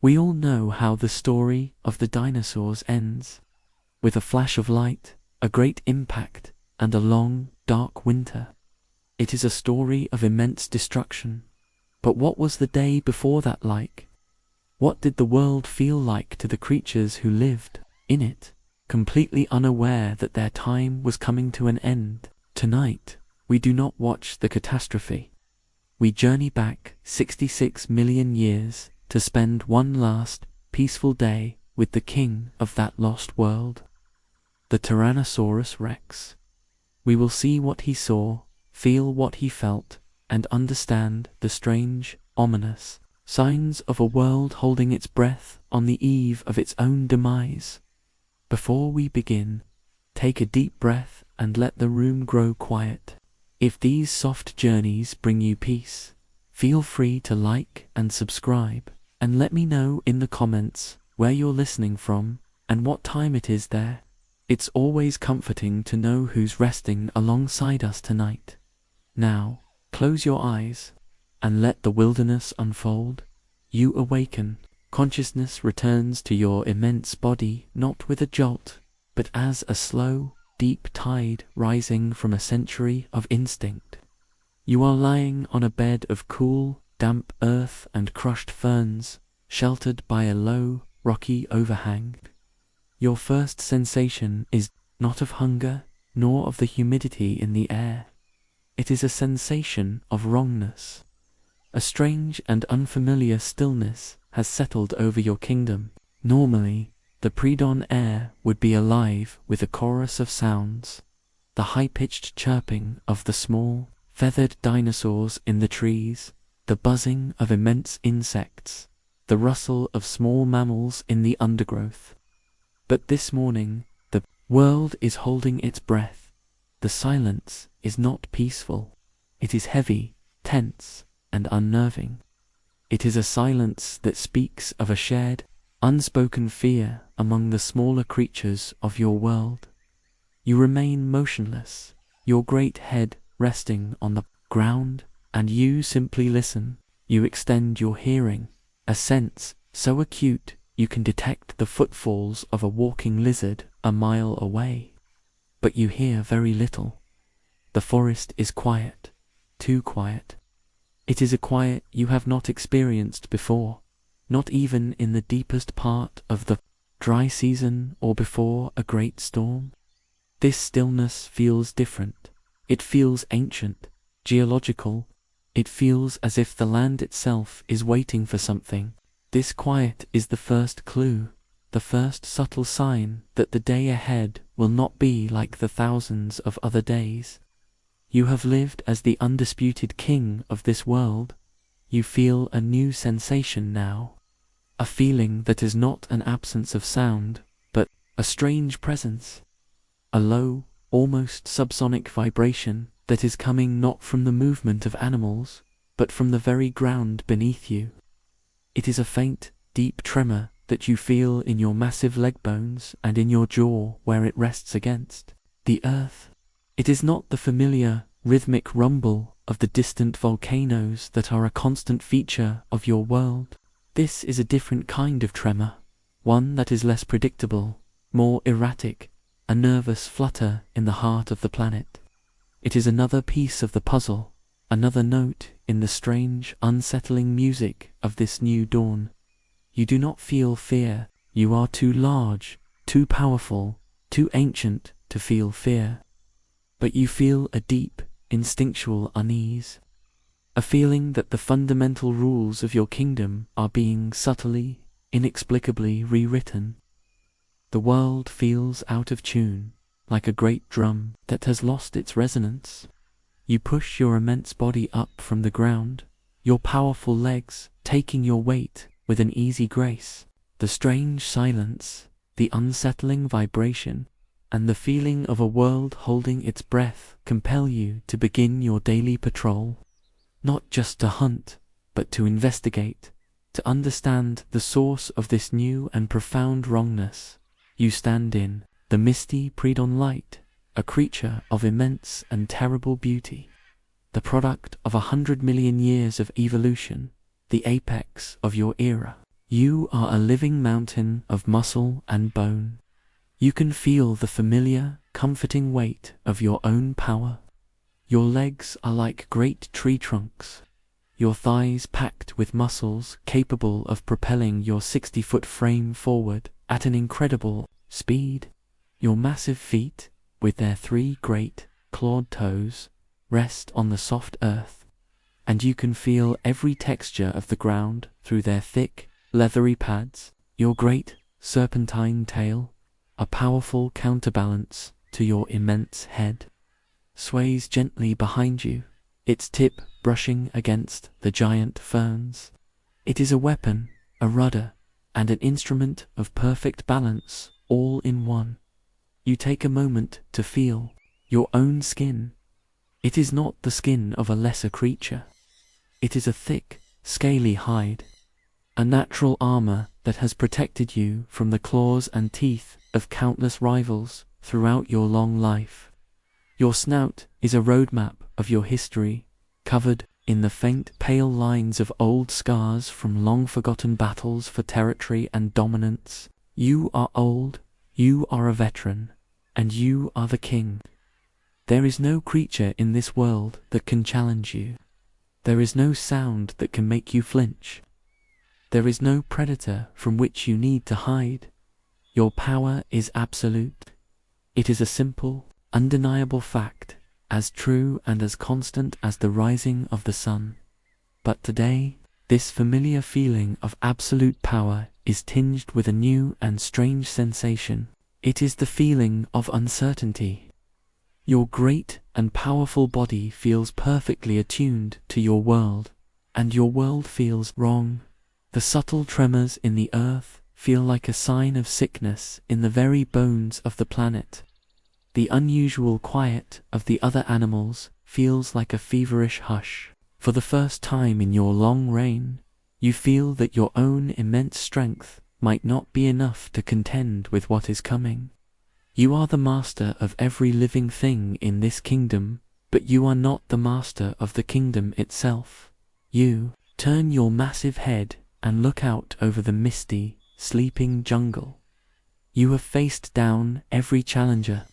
We all know how the story of the dinosaurs ends. With a flash of light, a great impact, and a long, dark winter. It is a story of immense destruction. But what was the day before that like? What did the world feel like to the creatures who lived in it, completely unaware that their time was coming to an end? Tonight, we do not watch the catastrophe. We journey back 66 million years to spend one last, peaceful day with the king of that lost world, the Tyrannosaurus Rex. We will see what he saw, feel what he felt, and understand the strange, ominous signs of a world holding its breath on the eve of its own demise. Before we begin, take a deep breath and let the room grow quiet. If these soft journeys bring you peace, feel free to like and subscribe, and let me know in the comments where you're listening from and what time it is there. It's always comforting to know who's resting alongside us tonight. Now, close your eyes and let the wilderness unfold. You awaken. Consciousness returns to your immense body, not with a jolt, but as a slow, deep tide rising from a century of instinct. You are lying on a bed of cool, damp earth and crushed ferns, sheltered by a low, rocky overhang. Your first sensation is not of hunger, nor of the humidity in the air. It is a sensation of wrongness. A strange and unfamiliar stillness has settled over your kingdom. Normally, the pre-dawn air would be alive with a chorus of sounds. The high-pitched chirping of the small, feathered dinosaurs in the trees, the buzzing of immense insects, the rustle of small mammals in the undergrowth. But this morning, the world is holding its breath. The silence is not peaceful. It is heavy, tense, and unnerving. It is a silence that speaks of a shared, unspoken fear among the smaller creatures of your world. You remain motionless, your great head resting on the ground, and you simply listen. You extend your hearing, a sense so acute you can detect the footfalls of a walking lizard a mile away. But you hear very little. The forest is quiet, too quiet. It is a quiet you have not experienced before, not even in the deepest part of the dry season or before a great storm. This stillness feels different. It feels ancient, geological. It feels as if the land itself is waiting for something. This quiet is the first clue, the first subtle sign that the day ahead will not be like the thousands of other days. You have lived as the undisputed king of this world. You feel a new sensation now. A feeling that is not an absence of sound, but a strange presence. A low, almost subsonic vibration that is coming not from the movement of animals, but from the very ground beneath you. It is a faint, deep tremor that you feel in your massive leg bones and in your jaw where it rests against the earth. It is not the familiar, rhythmic rumble of the distant volcanoes that are a constant feature of your world. This is a different kind of tremor, one that is less predictable, more erratic, a nervous flutter in the heart of the planet. It is another piece of the puzzle, another note in the strange, unsettling music of this new dawn. You do not feel fear. You are too large, too powerful, too ancient to feel fear. But you feel a deep, instinctual unease, a feeling that the fundamental rules of your kingdom are being subtly, inexplicably rewritten. The world feels out of tune, like a great drum that has lost its resonance. You push your immense body up from the ground, your powerful legs taking your weight with an easy grace. The strange silence, the unsettling vibration, and the feeling of a world holding its breath compel you to begin your daily patrol. Not just to hunt, but to investigate, to understand the source of this new and profound wrongness. You stand in the misty pre-dawn light, a creature of immense and terrible beauty, the product of 100 million years of evolution, the apex of your era. You are a living mountain of muscle and bone. You can feel the familiar, comforting weight of your own power. Your legs are like great tree trunks, your thighs packed with muscles capable of propelling your 60-foot frame forward at an incredible speed. Your massive feet, with their 3 great, clawed toes, rest on the soft earth, and you can feel every texture of the ground through their thick, leathery pads. Your great, serpentine tail, a powerful counterbalance to your immense head, sways gently behind you, its tip brushing against the giant ferns. It is a weapon, a rudder, and an instrument of perfect balance, all in one. You take a moment to feel your own skin. It is not the skin of a lesser creature. It is a thick, scaly hide, a natural armor that has protected you from the claws and teeth of countless rivals throughout your long life. Your snout is a roadmap of your history, covered in the faint, pale lines of old scars from long-forgotten battles for territory and dominance. You are old, you are a veteran, and you are the king. There is no creature in this world that can challenge you. There is no sound that can make you flinch. There is no predator from which you need to hide. Your power is absolute. It is a simple, undeniable fact, as true and as constant as the rising of the sun. But today, this familiar feeling of absolute power is tinged with a new and strange sensation. It is the feeling of uncertainty. Your great and powerful body feels perfectly attuned to your world, and your world feels wrong. The subtle tremors in the earth feel like a sign of sickness in the very bones of the planet. The unusual quiet of the other animals feels like a feverish hush. For the first time in your long reign, you feel that your own immense strength might not be enough to contend with what is coming. You are the master of every living thing in this kingdom, but you are not the master of the kingdom itself. You turn your massive head and look out over the misty, sleeping jungle. You have faced down every challenger.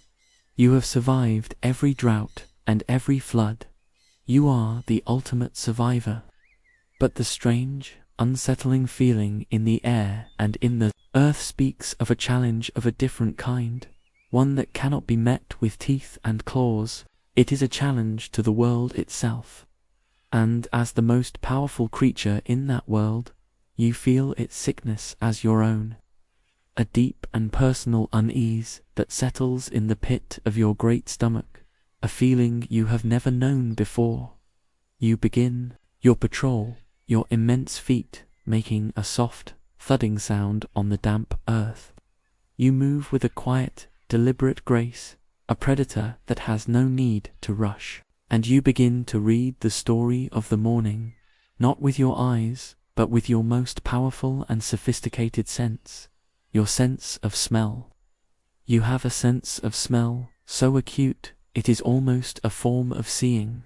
You have survived every drought and every flood. You are the ultimate survivor. But the strange, unsettling feeling in the air and in the earth speaks of a challenge of a different kind, one that cannot be met with teeth and claws. It is a challenge to the world itself. And as the most powerful creature in that world, you feel its sickness as your own. A deep and personal unease that settles in the pit of your great stomach, a feeling you have never known before. You begin your patrol, your immense feet making a soft, thudding sound on the damp earth. You move with a quiet, deliberate grace, a predator that has no need to rush, and you begin to read the story of the morning, not with your eyes, but with your most powerful and sophisticated sense, your sense of smell. You have a sense of smell so acute it is almost a form of seeing.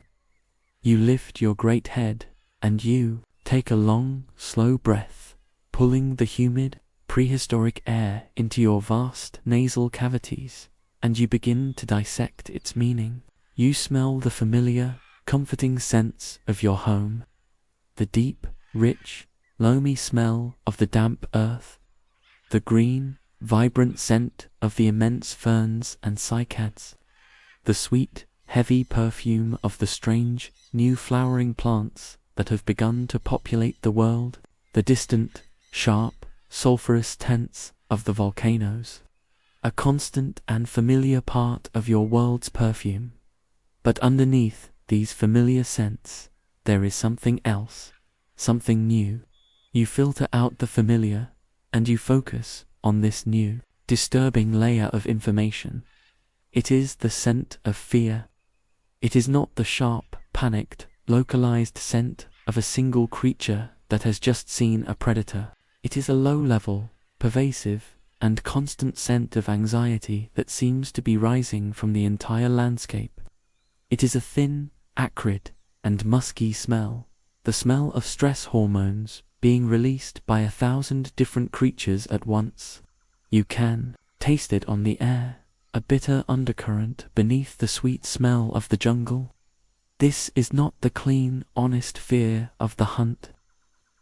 You lift your great head, and you take a long, slow breath, pulling the humid, prehistoric air into your vast nasal cavities, and you begin to dissect its meaning. You smell the familiar, comforting scents of your home, the deep, rich, loamy smell of the damp earth, the green, vibrant scent of the immense ferns and cycads, the sweet, heavy perfume of the strange, new flowering plants that have begun to populate the world, the distant, sharp, sulphurous tints of the volcanoes, a constant and familiar part of your world's perfume. But underneath these familiar scents, there is something else, something new. You filter out the familiar, and you focus on this new, disturbing layer of information. It is the scent of fear. It is not the sharp, panicked, localized scent of a single creature that has just seen a predator. It is a low-level, pervasive, and constant scent of anxiety that seems to be rising from the entire landscape. It is a thin, acrid, and musky smell, the smell of stress hormones being released by 1,000 different creatures at once. You can taste it on the air, a bitter undercurrent beneath the sweet smell of the jungle. This is not the clean, honest fear of the hunt.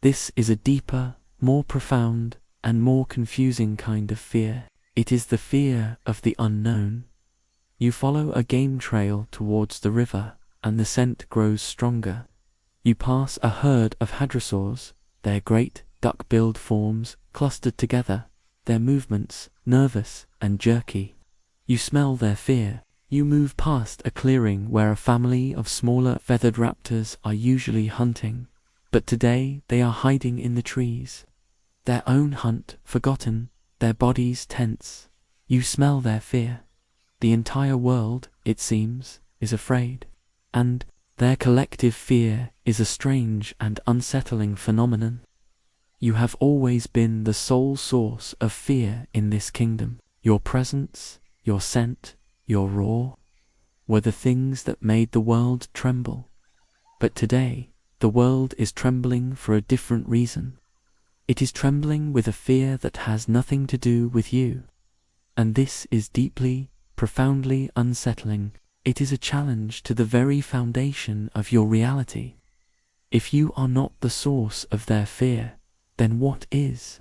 This is a deeper, more profound, and more confusing kind of fear. It is the fear of the unknown. You follow a game trail towards the river, and the scent grows stronger. You pass a herd of hadrosaurs, their great, duck-billed forms clustered together, their movements nervous and jerky. You smell their fear. You move past a clearing where a family of smaller feathered raptors are usually hunting, but today they are hiding in the trees. Their own hunt forgotten, their bodies tense. You smell their fear. The entire world, it seems, is afraid, and their collective fear is a strange and unsettling phenomenon. You have always been the sole source of fear in this kingdom. Your presence, your scent, your roar were the things that made the world tremble. But today, the world is trembling for a different reason. It is trembling with a fear that has nothing to do with you. And this is deeply, profoundly unsettling. It is a challenge to the very foundation of your reality. If you are not the source of their fear, then what is?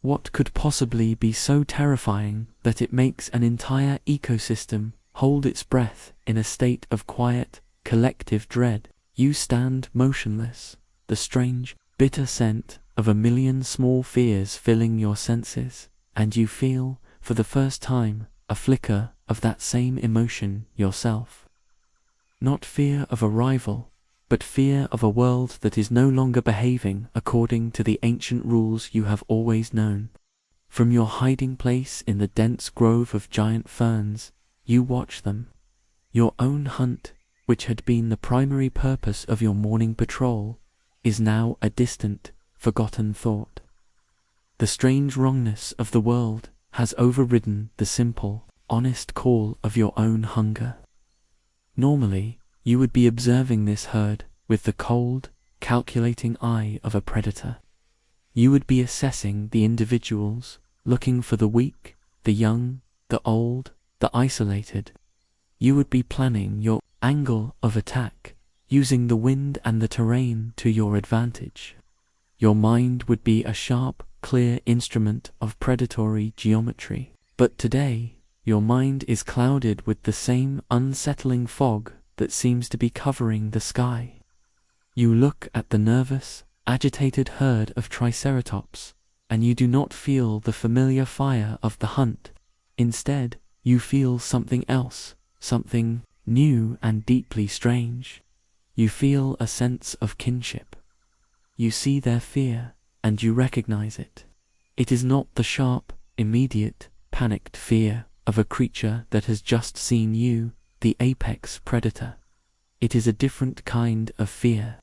What could possibly be so terrifying that it makes an entire ecosystem hold its breath in a state of quiet, collective dread? You stand motionless, the strange, bitter scent of 1,000,000 small fears filling your senses, and you feel, for the first time, a flicker of that same emotion yourself. Not fear of a rival, but fear of a world that is no longer behaving according to the ancient rules you have always known. From your hiding place in the dense grove of giant ferns, you watch them. Your own hunt, which had been the primary purpose of your morning patrol, is now a distant, forgotten thought. The strange wrongness of the world has overridden the simple, honest call of your own hunger. Normally, you would be observing this herd with the cold, calculating eye of a predator. You would be assessing the individuals, looking for the weak, the young, the old, the isolated. You would be planning your angle of attack, using the wind and the terrain to your advantage. Your mind would be a sharp, clear instrument of predatory geometry. But today, your mind is clouded with the same unsettling fog that seems to be covering the sky. You look at the nervous, agitated herd of triceratops, and you do not feel the familiar fire of the hunt. Instead, you feel something else, something new and deeply strange. You feel a sense of kinship. You see their fear, and you recognize it. It is not the sharp, immediate, panicked fear of a creature that has just seen you, the apex predator. It is a different kind of fear.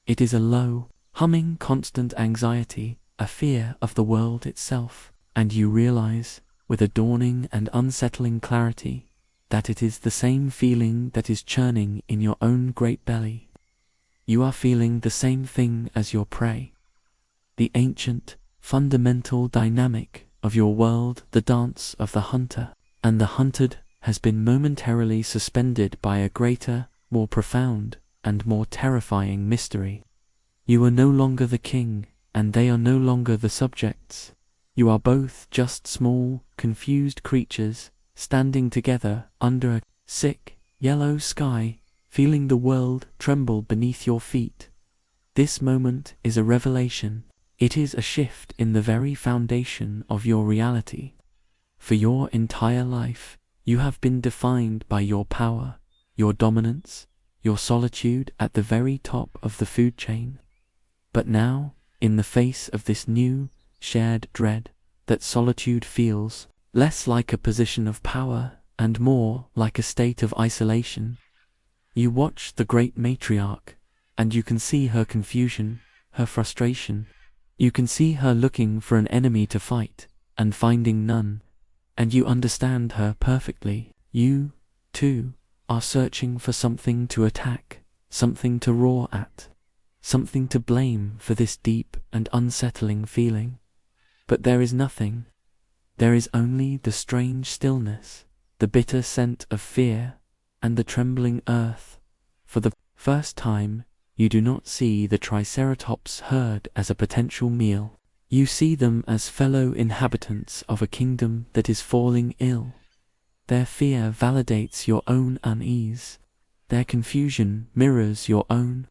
It is a low, humming, constant anxiety, a fear of the world itself, and you realize, with a dawning and unsettling clarity, that it is the same feeling that is churning in your own great belly. You are feeling the same thing as your prey. The ancient, fundamental dynamic of your world, the dance of the hunter and the hunted, has been momentarily suspended by a greater, more profound, and more terrifying mystery. You are no longer the king, and they are no longer the subjects. You are both just small, confused creatures, standing together under a sick, yellow sky, feeling the world tremble beneath your feet. This moment is a revelation. It is a shift in the very foundation of your reality. For your entire life, you have been defined by your power, your dominance, your solitude at the very top of the food chain. But now, in the face of this new, shared dread, that solitude feels less like a position of power and more like a state of isolation. You watch the great matriarch, and you can see her confusion, her frustration. You can see her looking for an enemy to fight, and finding none, and you understand her perfectly. You, too, are searching for something to attack, something to roar at, something to blame for this deep and unsettling feeling. But there is nothing. There is only the strange stillness, the bitter scent of fear, and the trembling earth. For the first time, you do not see the Triceratops herd as a potential meal. You see them as fellow inhabitants of a kingdom that is falling ill. Their fear validates your own unease. Their confusion mirrors your own.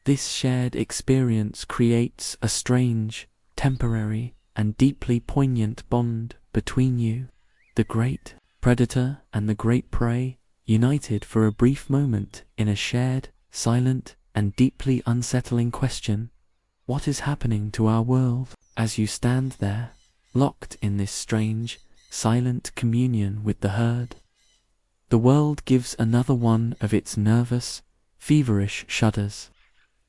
This shared experience creates a strange, temporary, and deeply poignant bond between you. The great predator and the great prey, united for a brief moment in a shared, silent, and deeply unsettling question: what is happening to our world? As you stand there, locked in this strange, silent communion with the herd, the world gives another one of its nervous, feverish shudders.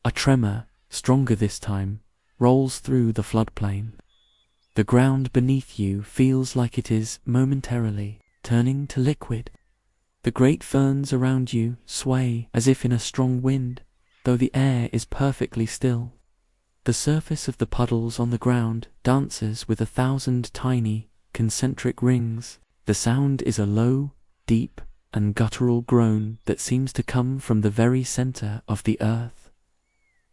A tremor, stronger this time, rolls through the floodplain. The ground beneath you feels like it is momentarily turning to liquid. The great ferns around you sway as if in a strong wind, though the air is perfectly still. The surface of the puddles on the ground dances with 1,000 tiny, concentric rings. The sound is a low, deep, and guttural groan that seems to come from the very center of the earth.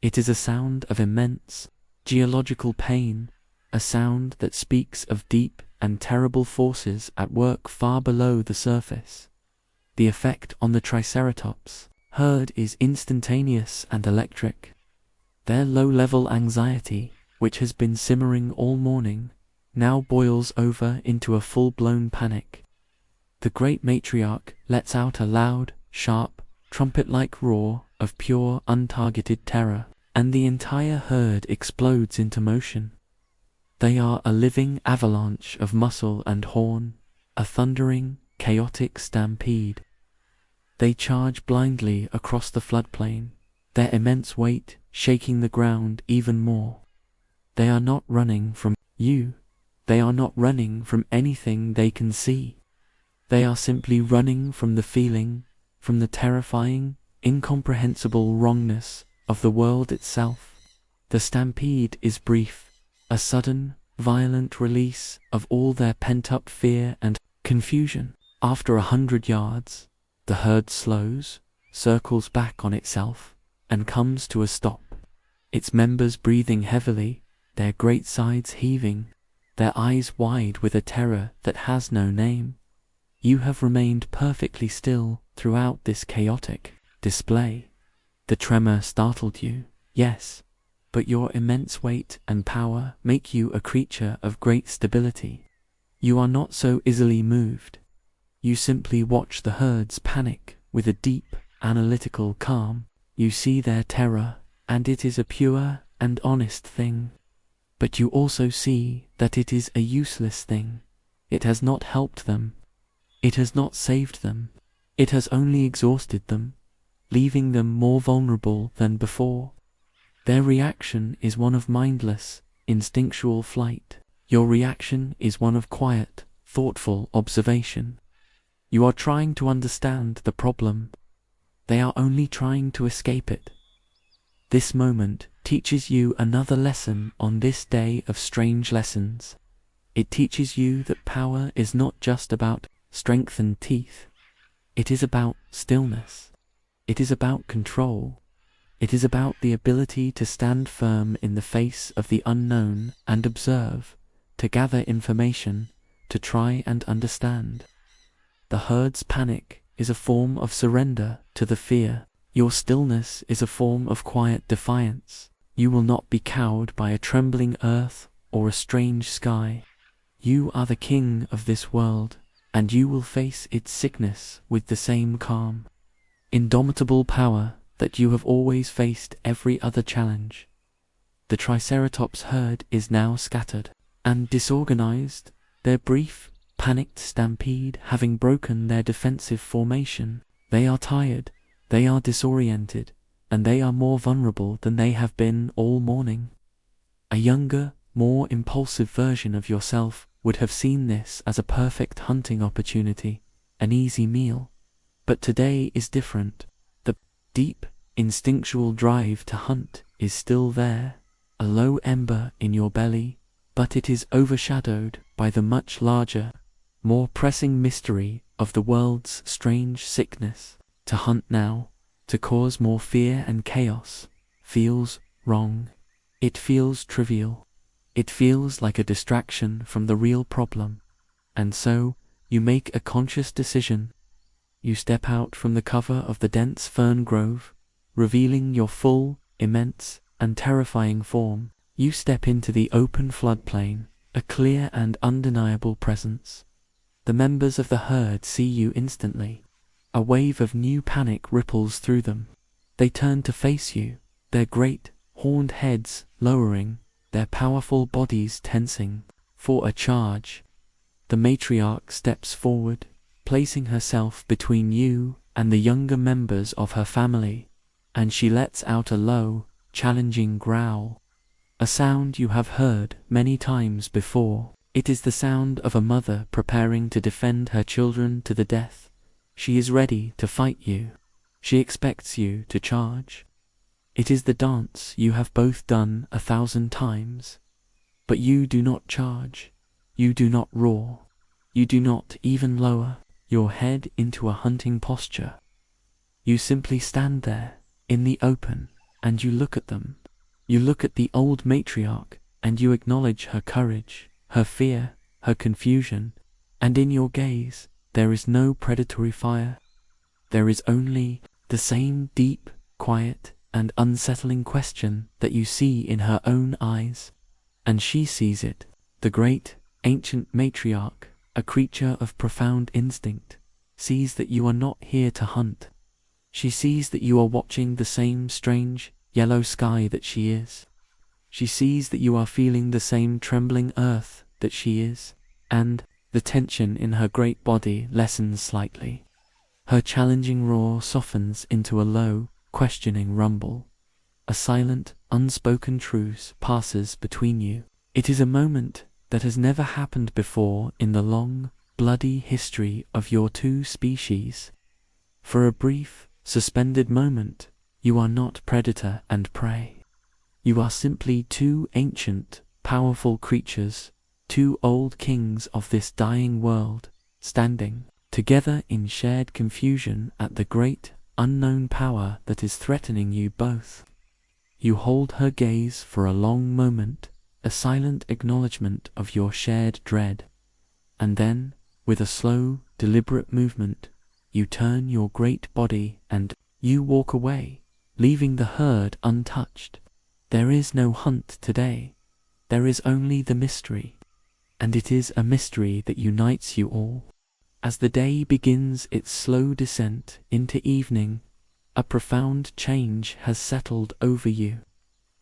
It is a sound of immense, geological pain, a sound that speaks of deep and terrible forces at work far below the surface. The effect on the Triceratops herd is instantaneous and electric. Their low-level anxiety, which has been simmering all morning, now boils over into a full-blown panic. The great matriarch lets out a loud, sharp, trumpet-like roar of pure, untargeted terror, and the entire herd explodes into motion. They are a living avalanche of muscle and horn, a thundering, chaotic stampede. They charge blindly across the floodplain, their immense weight shaking the ground even more. They are not running from you. They are not running from anything they can see. They are simply running from the feeling, from the terrifying, incomprehensible wrongness of the world itself. The stampede is brief, a sudden, violent release of all their pent-up fear and confusion. After 100 yards, the herd slows, circles back on itself, and comes to a stop. Its members breathing heavily, their great sides heaving, their eyes wide with a terror that has no name. You have remained perfectly still throughout this chaotic display. The tremor startled you, yes, but your immense weight and power make you a creature of great stability. You are not so easily moved. You simply watch the herds panic with a deep, analytical calm. You see their terror, and it is a pure and honest thing. But you also see that it is a useless thing. It has not helped them. It has not saved them. It has only exhausted them, leaving them more vulnerable than before. Their reaction is one of mindless, instinctual flight. Your reaction is one of quiet, thoughtful observation. You are trying to understand the problem. They are only trying to escape it. This moment teaches you another lesson on this day of strange lessons. It teaches you that power is not just about strength and teeth. It is about stillness. It is about control. It is about the ability to stand firm in the face of the unknown and observe, to gather information, to try and understand. The herd's panic is a form of surrender to the fear. Your stillness is a form of quiet defiance. You will not be cowed by a trembling earth or a strange sky. You are the king of this world, and you will face its sickness with the same calm, indomitable power that you have always faced every other challenge. The Triceratops herd is now scattered and disorganized, their brief, panicked stampede having broken their defensive formation. They are tired, they are disoriented, and they are more vulnerable than they have been all morning. A younger, more impulsive version of yourself would have seen this as a perfect hunting opportunity, an easy meal. But today is different. The deep, instinctual drive to hunt is still there, a low ember in your belly, but it is overshadowed by the much larger, more pressing mystery of the world's strange sickness. To hunt now, to cause more fear and chaos, feels wrong. It feels trivial. It feels like a distraction from the real problem. And so, you make a conscious decision. You step out from the cover of the dense fern grove, revealing your full, immense, and terrifying form. You step into the open floodplain, a clear and undeniable presence. The members of the herd see you instantly. A wave of new panic ripples through them. They turn to face you, their great, horned heads lowering, their powerful bodies tensing for a charge. The matriarch steps forward, placing herself between you and the younger members of her family, and she lets out a low, challenging growl. A sound you have heard many times before. It is the sound of a mother preparing to defend her children to the death. She is ready to fight you. She expects you to charge. It is the dance you have both done 1,000 times. But you do not charge. You do not roar. You do not even lower your head into a hunting posture. You simply stand there, in the open, and you look at them. You look at the old matriarch, and you acknowledge her courage, her fear, her confusion, and in your gaze, there is no predatory fire. There is only the same deep, quiet, and unsettling question that you see in her own eyes. And she sees it, the great, ancient matriarch, a creature of profound instinct, sees that you are not here to hunt. She sees that you are watching the same strange, yellow sky that she is. She sees that you are feeling the same trembling earth that she is, and the tension in her great body lessens slightly. Her challenging roar softens into a low, questioning rumble. A silent, unspoken truce passes between you. It is a moment that has never happened before in the long, bloody history of your two species. For a brief, suspended moment, you are not predator and prey. You are simply two ancient, powerful creatures, two old kings of this dying world, standing together in shared confusion at the great, unknown power that is threatening you both. You hold her gaze for a long moment, a silent acknowledgement of your shared dread. And then, with a slow, deliberate movement, you turn your great body and you walk away, leaving the herd untouched. There is no hunt today. There is only the mystery. And it is a mystery that unites you all. As the day begins its slow descent into evening, a profound change has settled over you.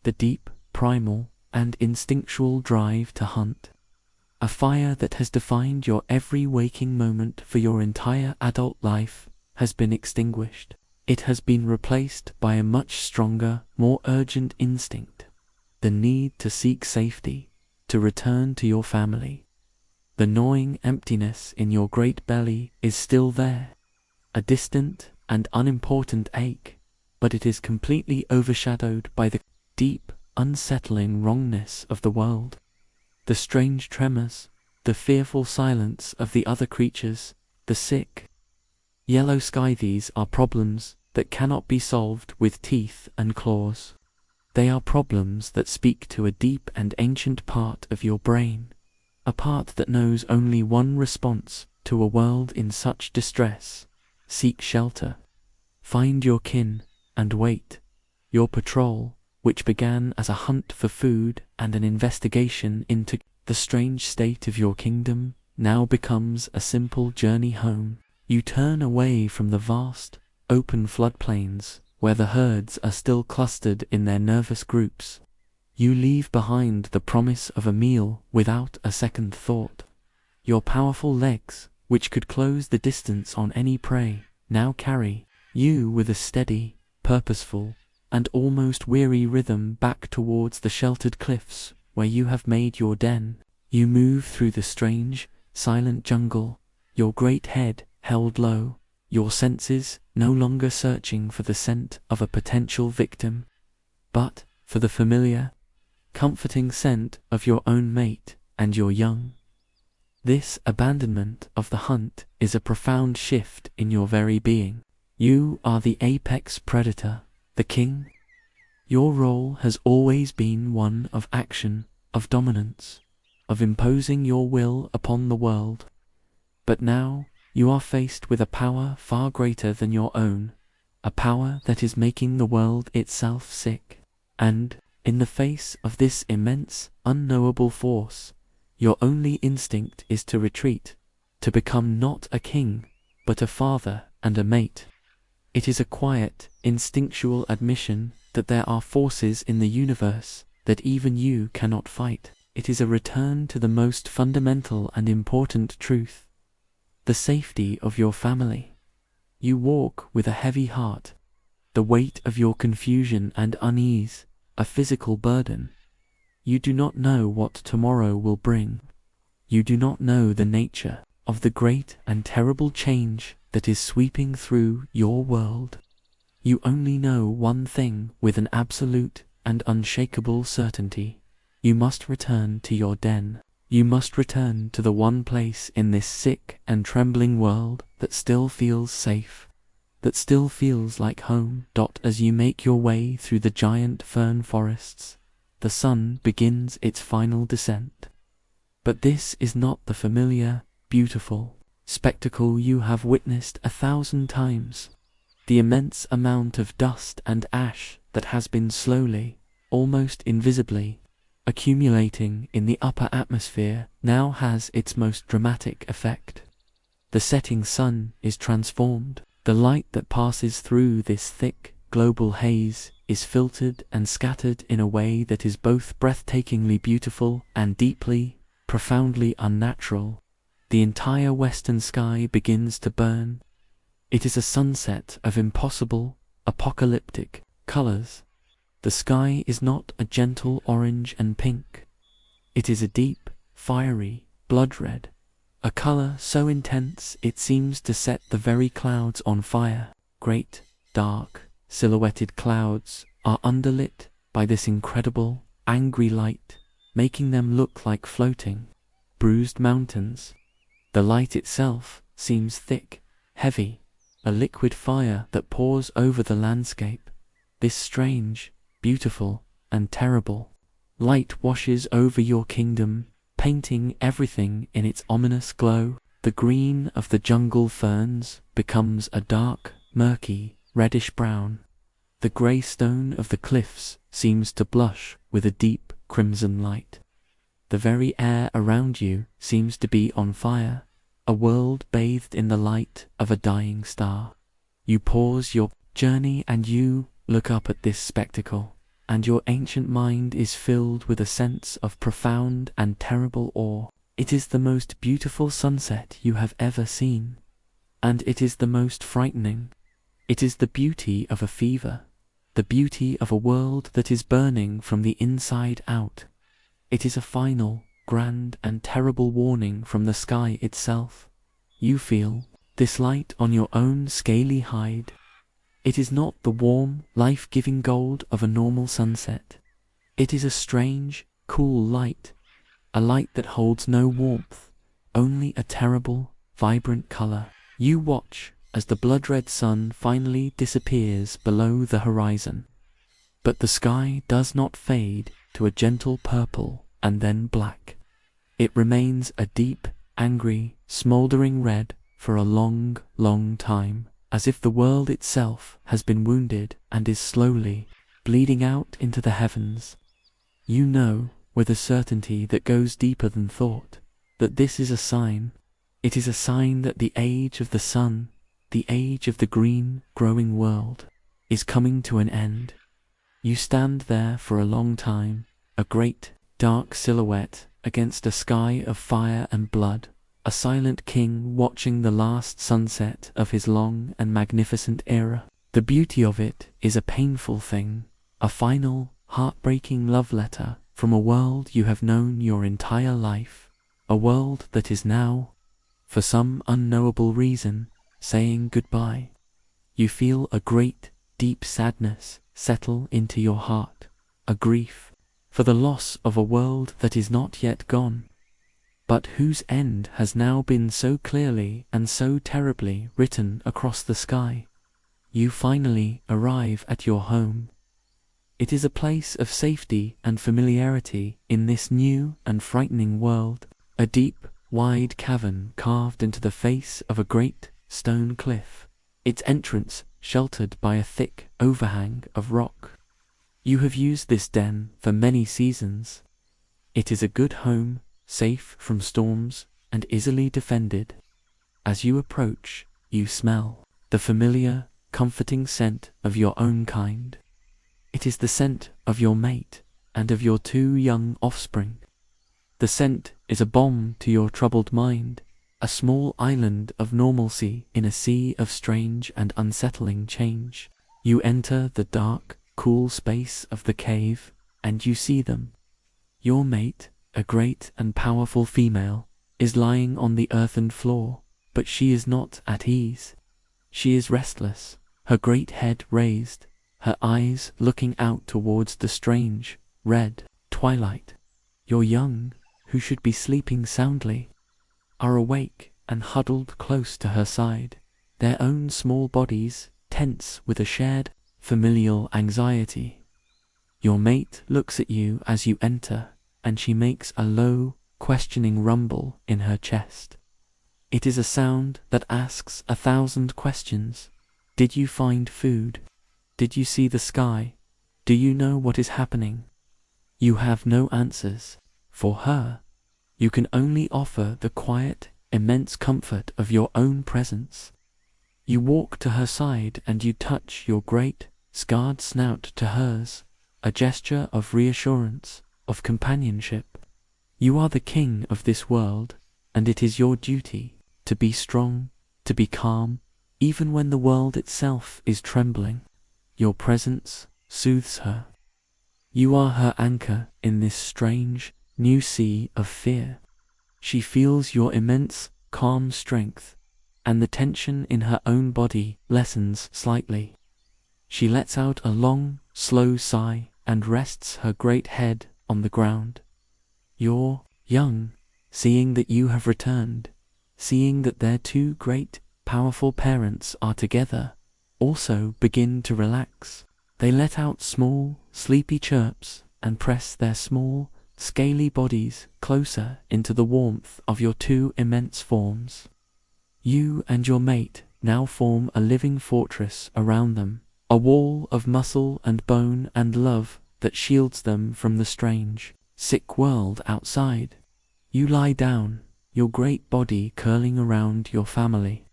The deep, primal, and instinctual drive to hunt. A fire that has defined your every waking moment for your entire adult life has been extinguished. It has been replaced by a much stronger, more urgent instinct. The need to seek safety, to return to your family. The gnawing emptiness in your great belly is still there, a distant and unimportant ache, but it is completely overshadowed by the deep, unsettling wrongness of the world. The strange tremors, the fearful silence of the other creatures, the sick, yellow sky. These are problems that cannot be solved with teeth and claws. They are problems that speak to a deep and ancient part of your brain, a part that knows only one response to a world in such distress. Seek shelter. Find your kin, and wait. Your patrol, which began as a hunt for food and an investigation into the strange state of your kingdom, now becomes a simple journey home. You turn away from the vast, open floodplains, where the herds are still clustered in their nervous groups. You leave behind the promise of a meal without a second thought. Your powerful legs, which could close the distance on any prey, now carry you with a steady, purposeful, and almost weary rhythm back towards the sheltered cliffs where you have made your den. You move through the strange, silent jungle, your great head held low, your senses no longer searching for the scent of a potential victim, but for the familiar, comforting scent of your own mate and your young. This abandonment of the hunt is a profound shift in your very being. You are the apex predator, the king. Your role has always been one of action, of dominance, of imposing your will upon the world. But now you are faced with a power far greater than your own, a power that is making the world itself sick. And, in the face of this immense, unknowable force, your only instinct is to retreat, to become not a king, but a father and a mate. It is a quiet, instinctual admission that there are forces in the universe that even you cannot fight. It is a return to the most fundamental and important truth: the safety of your family. You walk with a heavy heart, the weight of your confusion and unease, a physical burden. You do not know what tomorrow will bring. You do not know the nature of the great and terrible change that is sweeping through your world. You only know one thing with an absolute and unshakable certainty: you must return to your den. You must return to the one place in this sick and trembling world that still feels safe, that still feels like home. As you make your way through the giant fern forests, the sun begins its final descent. But this is not the familiar, beautiful spectacle you have witnessed 1,000 times. The immense amount of dust and ash that has been slowly, almost invisibly, accumulating in the upper atmosphere now has its most dramatic effect. The setting sun is transformed. The light that passes through this thick, global haze is filtered and scattered in a way that is both breathtakingly beautiful and deeply, profoundly unnatural. The entire western sky begins to burn. It is a sunset of impossible, apocalyptic colors. The sky is not a gentle orange and pink. It is a deep, fiery, blood red, a color so intense it seems to set the very clouds on fire. Great, dark, silhouetted clouds are underlit by this incredible, angry light, making them look like floating, bruised mountains. The light itself seems thick, heavy, a liquid fire that pours over the landscape. This strange, beautiful, and terrible light washes over your kingdom, painting everything in its ominous glow. The green of the jungle ferns becomes a dark, murky, reddish-brown. The grey stone of the cliffs seems to blush with a deep crimson light. The very air around you seems to be on fire, a world bathed in the light of a dying star. You pause your journey and you look up at this spectacle, and your ancient mind is filled with a sense of profound and terrible awe. It is the most beautiful sunset you have ever seen, and it is the most frightening. It is the beauty of a fever, the beauty of a world that is burning from the inside out. It is a final, grand and terrible warning from the sky itself. You feel this light on your own scaly hide. It is not the warm, life-giving gold of a normal sunset. It is a strange, cool light, a light that holds no warmth, only a terrible, vibrant color. You watch as the blood-red sun finally disappears below the horizon. But the sky does not fade to a gentle purple and then black. It remains a deep, angry, smoldering red for a long, long time, as if the world itself has been wounded and is slowly bleeding out into the heavens. You know, with a certainty that goes deeper than thought, that this is a sign. It is a sign that the age of the sun, the age of the green, growing world, is coming to an end. You stand there for a long time, a great, dark silhouette against a sky of fire and blood, a silent king watching the last sunset of his long and magnificent era. The beauty of it is a painful thing, a final, heartbreaking love letter from a world you have known your entire life, a world that is now, for some unknowable reason, saying goodbye. You feel a great, deep sadness settle into your heart, a grief, for the loss of a world that is not yet gone, but whose end has now been so clearly and so terribly written across the sky. You finally arrive at your home. It is a place of safety and familiarity in this new and frightening world, a deep, wide cavern carved into the face of a great stone cliff, its entrance sheltered by a thick overhang of rock. You have used this den for many seasons. It is a good home, safe from storms and easily defended. As you approach, you smell the familiar, comforting scent of your own kind. It is the scent of your mate and of your 2 young offspring. The scent is a balm to your troubled mind, a small island of normalcy in a sea of strange and unsettling change. You enter the dark, cool space of the cave, and you see them. Your mate, a great and powerful female, is lying on the earthen floor, but she is not at ease. She is restless, her great head raised, her eyes looking out towards the strange, red twilight. Your young, who should be sleeping soundly, are awake and huddled close to her side, their own small bodies tense with a shared, familial anxiety. Your mate looks at you as you enter, and she makes a low, questioning rumble in her chest. It is a sound that asks 1,000 questions. Did you find food? Did you see the sky? Do you know what is happening? You have no answers. For her, you can only offer the quiet, immense comfort of your own presence. You walk to her side and you touch your great, scarred snout to hers, a gesture of reassurance, of companionship. You are the king of this world, and it is your duty to be strong, to be calm, even when the world itself is trembling. Your presence soothes her. You are her anchor in this strange, new sea of fear. She feels your immense, calm strength, and the tension in her own body lessens slightly. She lets out a long, slow sigh and rests her great head on the ground. Your young, seeing that you have returned, seeing that their 2 great, powerful parents are together, also begin to relax. They let out small, sleepy chirps and press their small, scaly bodies closer into the warmth of your 2 immense forms. You and your mate now form a living fortress around them, a wall of muscle and bone and love that shields them from the strange, sick world outside. You lie down, your great body curling around your family.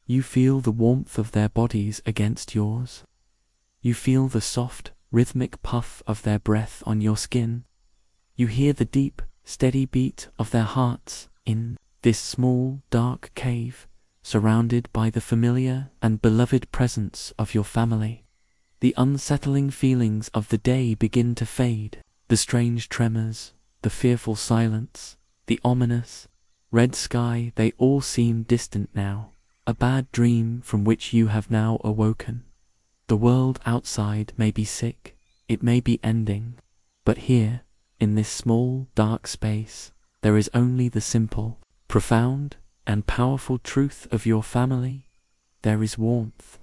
You feel the warmth of their bodies against yours. You feel the soft, rhythmic puff of their breath on your skin. You hear the deep, steady beat of their hearts in this small, dark cave, surrounded by the familiar and beloved presence of your family. The unsettling feelings of the day begin to fade. The strange tremors, the fearful silence, the ominous, red sky, they all seem distant now, a bad dream from which you have now awoken. The world outside may be sick, it may be ending, but here, in this small, dark space, there is only the simple, profound, and powerful truth of your family. There is warmth,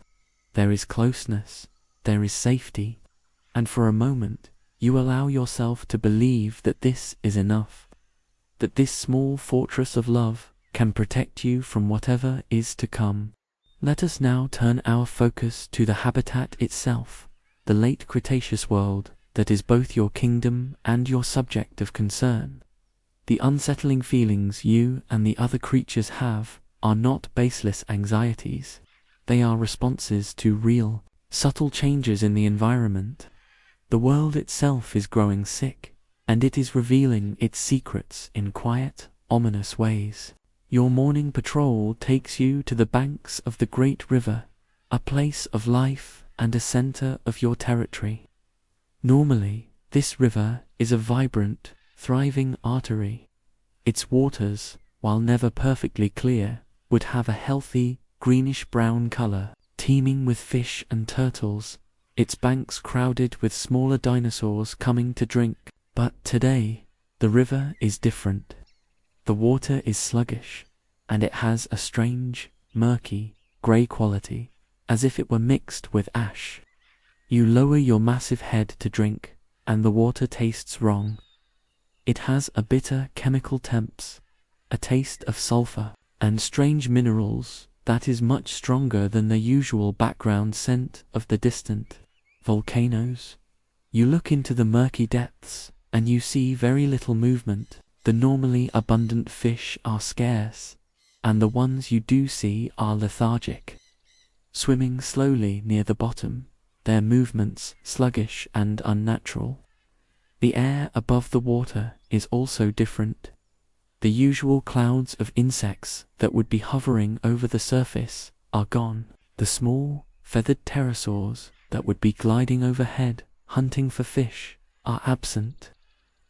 there is closeness, there is safety, and for a moment, you allow yourself to believe that this is enough, that this small fortress of love can protect you from whatever is to come. Let us now turn our focus to the habitat itself, the late Cretaceous world that is both your kingdom and your subject of concern. The unsettling feelings you and the other creatures have are not baseless anxieties. They are responses to real, subtle changes in the environment. The world itself is growing sick, and it is revealing its secrets in quiet, ominous ways. Your morning patrol takes you to the banks of the great river, a place of life and a center of your territory. Normally, this river is a vibrant, thriving artery. Its waters, while never perfectly clear, would have a healthy, greenish-brown color, teeming with fish and turtles. its banks crowded with smaller dinosaurs coming to drink. But today, the river is different. The water is sluggish, and it has a strange, murky, grey quality, as if it were mixed with ash. You lower your massive head to drink, and the water tastes wrong. It has a bitter chemical temps, a taste of sulfur, and strange minerals that is much stronger than the usual background scent of the distant volcanoes. You look into the murky depths, and you see very little movement. The normally abundant fish are scarce, and the ones you do see are lethargic, swimming slowly near the bottom, their movements sluggish and unnatural. The air above the water is also different. The usual clouds of insects that would be hovering over the surface are gone. The small, feathered pterosaurs that would be gliding overhead, hunting for fish, are absent.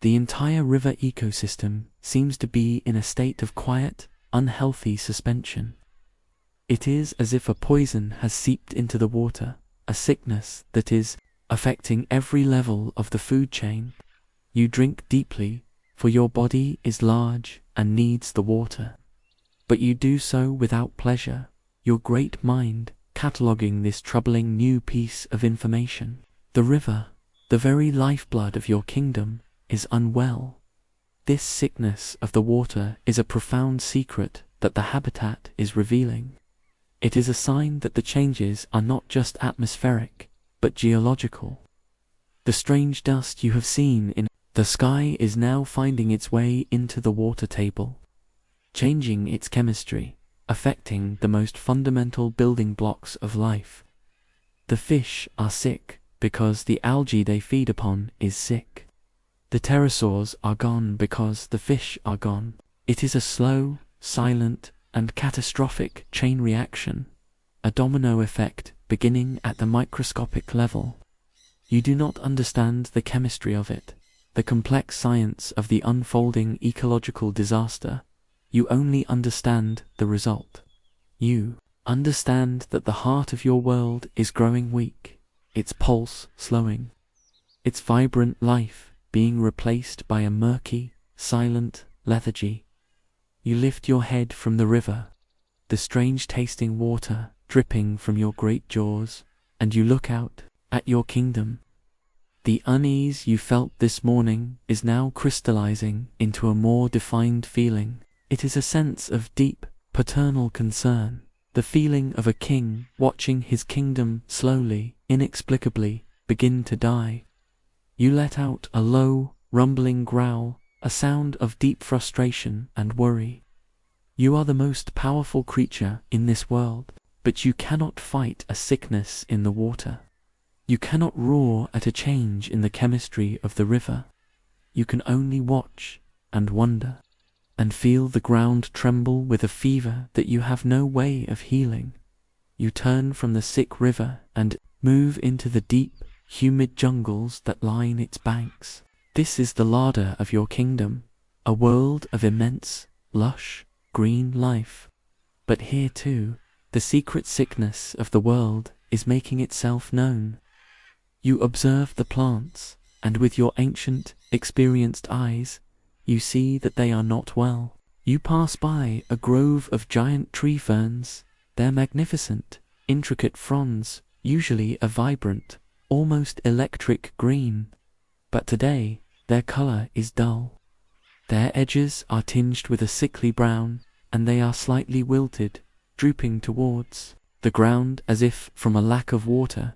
The entire river ecosystem seems to be in a state of quiet, unhealthy suspension. It is as if a poison has seeped into the water, a sickness that is affecting every level of the food chain. You drink deeply, for your body is large and needs the water. But you do so without pleasure, your great mind cataloguing this troubling new piece of information. The river, the very lifeblood of your kingdom, is unwell. This sickness of the water is a profound secret that the habitat is revealing. It is a sign that the changes are not just atmospheric, but geological. The strange dust you have seen in the sky is now finding its way into the water table, changing its chemistry, affecting the most fundamental building blocks of life. The fish are sick because the algae they feed upon is sick. The pterosaurs are gone because the fish are gone. It is a slow, silent, and catastrophic chain reaction, a domino effect beginning at the microscopic level. You do not understand the chemistry of it, the complex science of the unfolding ecological disaster. You only understand the result. You understand that the heart of your world is growing weak, its pulse slowing, its vibrant life being replaced by a murky, silent lethargy. You lift your head from the river, the strange-tasting water dripping from your great jaws, and you look out at your kingdom. The unease you felt this morning is now crystallizing into a more defined feeling. It is a sense of deep, paternal concern, the feeling of a king watching his kingdom slowly, inexplicably, begin to die. You let out a low, rumbling growl, a sound of deep frustration and worry. You are the most powerful creature in this world, but you cannot fight a sickness in the water. You cannot roar at a change in the chemistry of the river. You can only watch and wonder, and feel the ground tremble with a fever that you have no way of healing. You turn from the sick river and move into the deep, humid jungles that line its banks. This is the larder of your kingdom, a world of immense, lush, green life. But here too, the secret sickness of the world is making itself known. You observe the plants, and with your ancient, experienced eyes, you see that they are not well. You pass by a grove of giant tree ferns, their magnificent, intricate fronds, usually a vibrant, almost electric green, but today their color is dull. Their edges are tinged with a sickly brown, and they are slightly wilted, drooping towards the ground as if from a lack of water,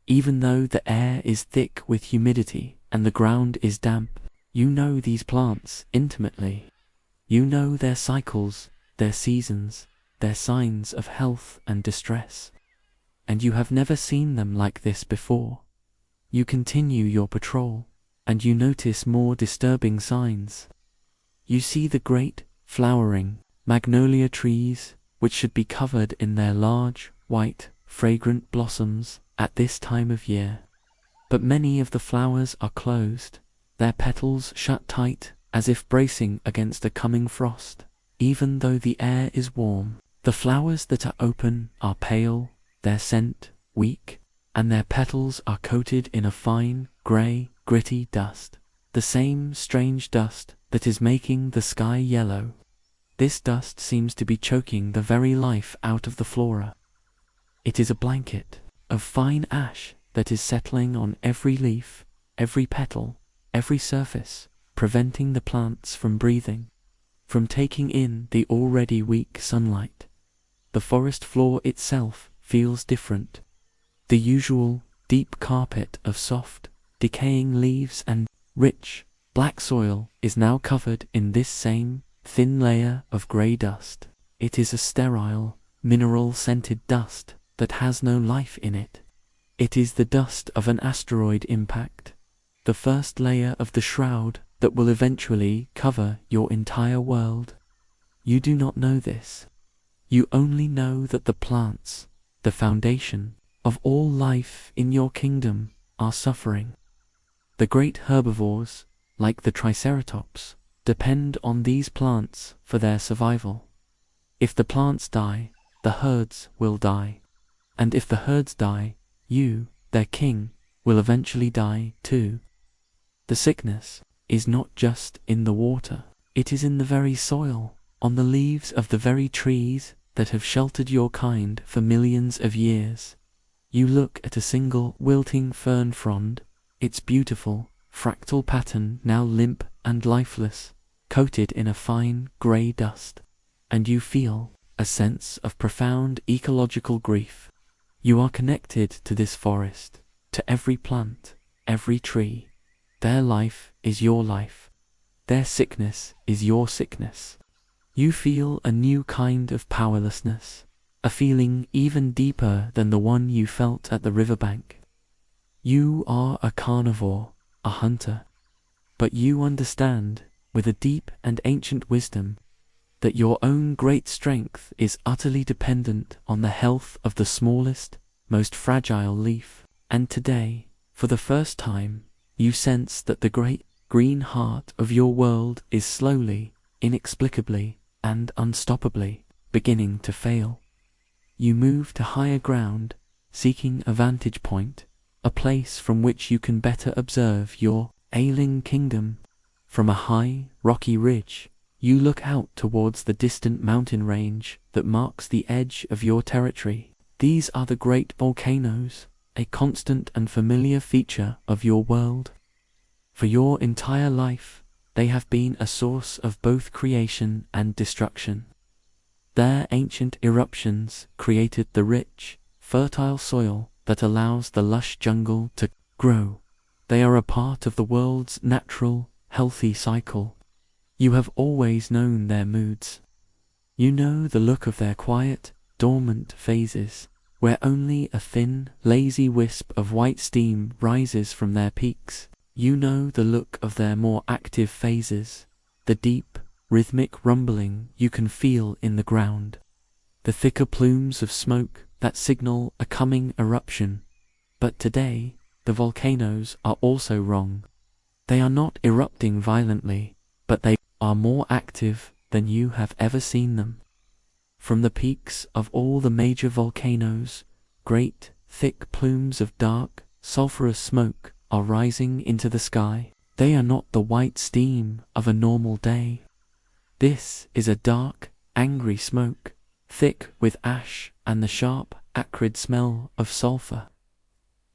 even though the air is thick with humidity and the ground is damp. You know these plants intimately. You know their cycles, their seasons, their signs of health and distress. And you have never seen them like this before. You continue your patrol, and you notice more disturbing signs. You see the great, flowering, magnolia trees, which should be covered in their large, white, fragrant blossoms at this time of year. But many of the flowers are closed, their petals shut tight, as if bracing against a coming frost, even though the air is warm. The flowers that are open are pale, their scent weak, and their petals are coated in a fine, grey, gritty dust, the same strange dust that is making the sky yellow. This dust seems to be choking the very life out of the flora. It is a blanket of fine ash that is settling on every leaf, every petal, every surface, preventing the plants from breathing, from taking in the already weak sunlight. The forest floor itself feels different. The usual deep carpet of soft, decaying leaves and rich, black soil is now covered in this same thin layer of grey dust. It is a sterile, mineral-scented dust that has no life in it. It is the dust of an asteroid impact, the first layer of the shroud that will eventually cover your entire world. You do not know this. You only know that the plants, the foundation of all life in your kingdom, are suffering. The great herbivores, like the triceratops, depend on these plants for their survival. If the plants die, the herds will die. And if the herds die, you, their king, will eventually die too. The sickness is not just in the water, it is in the very soil, on the leaves of the very trees that have sheltered your kind for millions of years. You look at a single wilting fern frond, its beautiful, fractal pattern now limp and lifeless, coated in a fine grey dust, and you feel a sense of profound ecological grief. You are connected to this forest, to every plant, every tree. Their life is your life. Their sickness is your sickness. You feel a new kind of powerlessness, a feeling even deeper than the one you felt at the riverbank. You are a carnivore, a hunter, but you understand, with a deep and ancient wisdom, that your own great strength is utterly dependent on the health of the smallest, most fragile leaf. And today, for the first time, you sense that the great green heart of your world is slowly, inexplicably, and unstoppably beginning to fail. You move to higher ground, seeking a vantage point, a place from which you can better observe your ailing kingdom. From a high, rocky ridge, you look out towards the distant mountain range that marks the edge of your territory. These are the great volcanoes, a constant and familiar feature of your world. For your entire life, they have been a source of both creation and destruction. Their ancient eruptions created the rich, fertile soil that allows the lush jungle to grow. They are a part of the world's natural, healthy cycle. You have always known their moods. You know the look of their quiet, dormant phases, where only a thin, lazy wisp of white steam rises from their peaks. You know the look of their more active phases, the deep, rhythmic rumbling you can feel in the ground, the thicker plumes of smoke that signal a coming eruption. But today, the volcanoes are also wrong. They are not erupting violently, but they are more active than you have ever seen them. From the peaks of all the major volcanoes, great, thick plumes of dark, sulphurous smoke are rising into the sky. They are not the white steam of a normal day. This is a dark, angry smoke, thick with ash and the sharp, acrid smell of sulphur.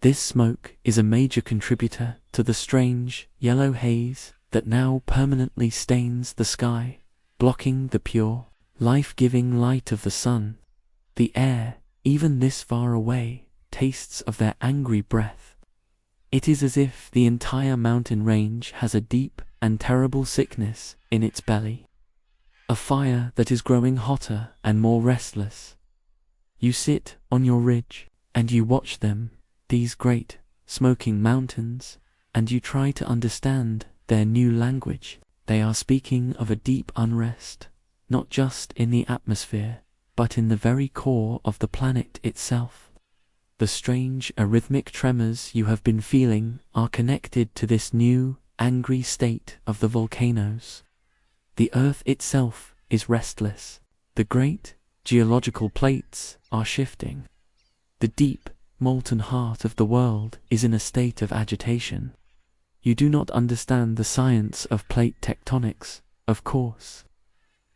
This smoke is a major contributor to the strange, yellow haze that now permanently stains the sky, blocking the pure, life-giving light of the sun. The air, even this far away, tastes of their angry breath. It is as if the entire mountain range has a deep and terrible sickness in its belly. A fire that is growing hotter and more restless. You sit on your ridge, and you watch them, these great, smoking mountains, and you try to understand their new language. They are speaking of a deep unrest, not just in the atmosphere, but in the very core of the planet itself. The strange arrhythmic tremors you have been feeling are connected to this new, angry state of the volcanoes. The earth itself is restless. The great, geological plates are shifting. The deep, molten heart of the world is in a state of agitation. You do not understand the science of plate tectonics, of course.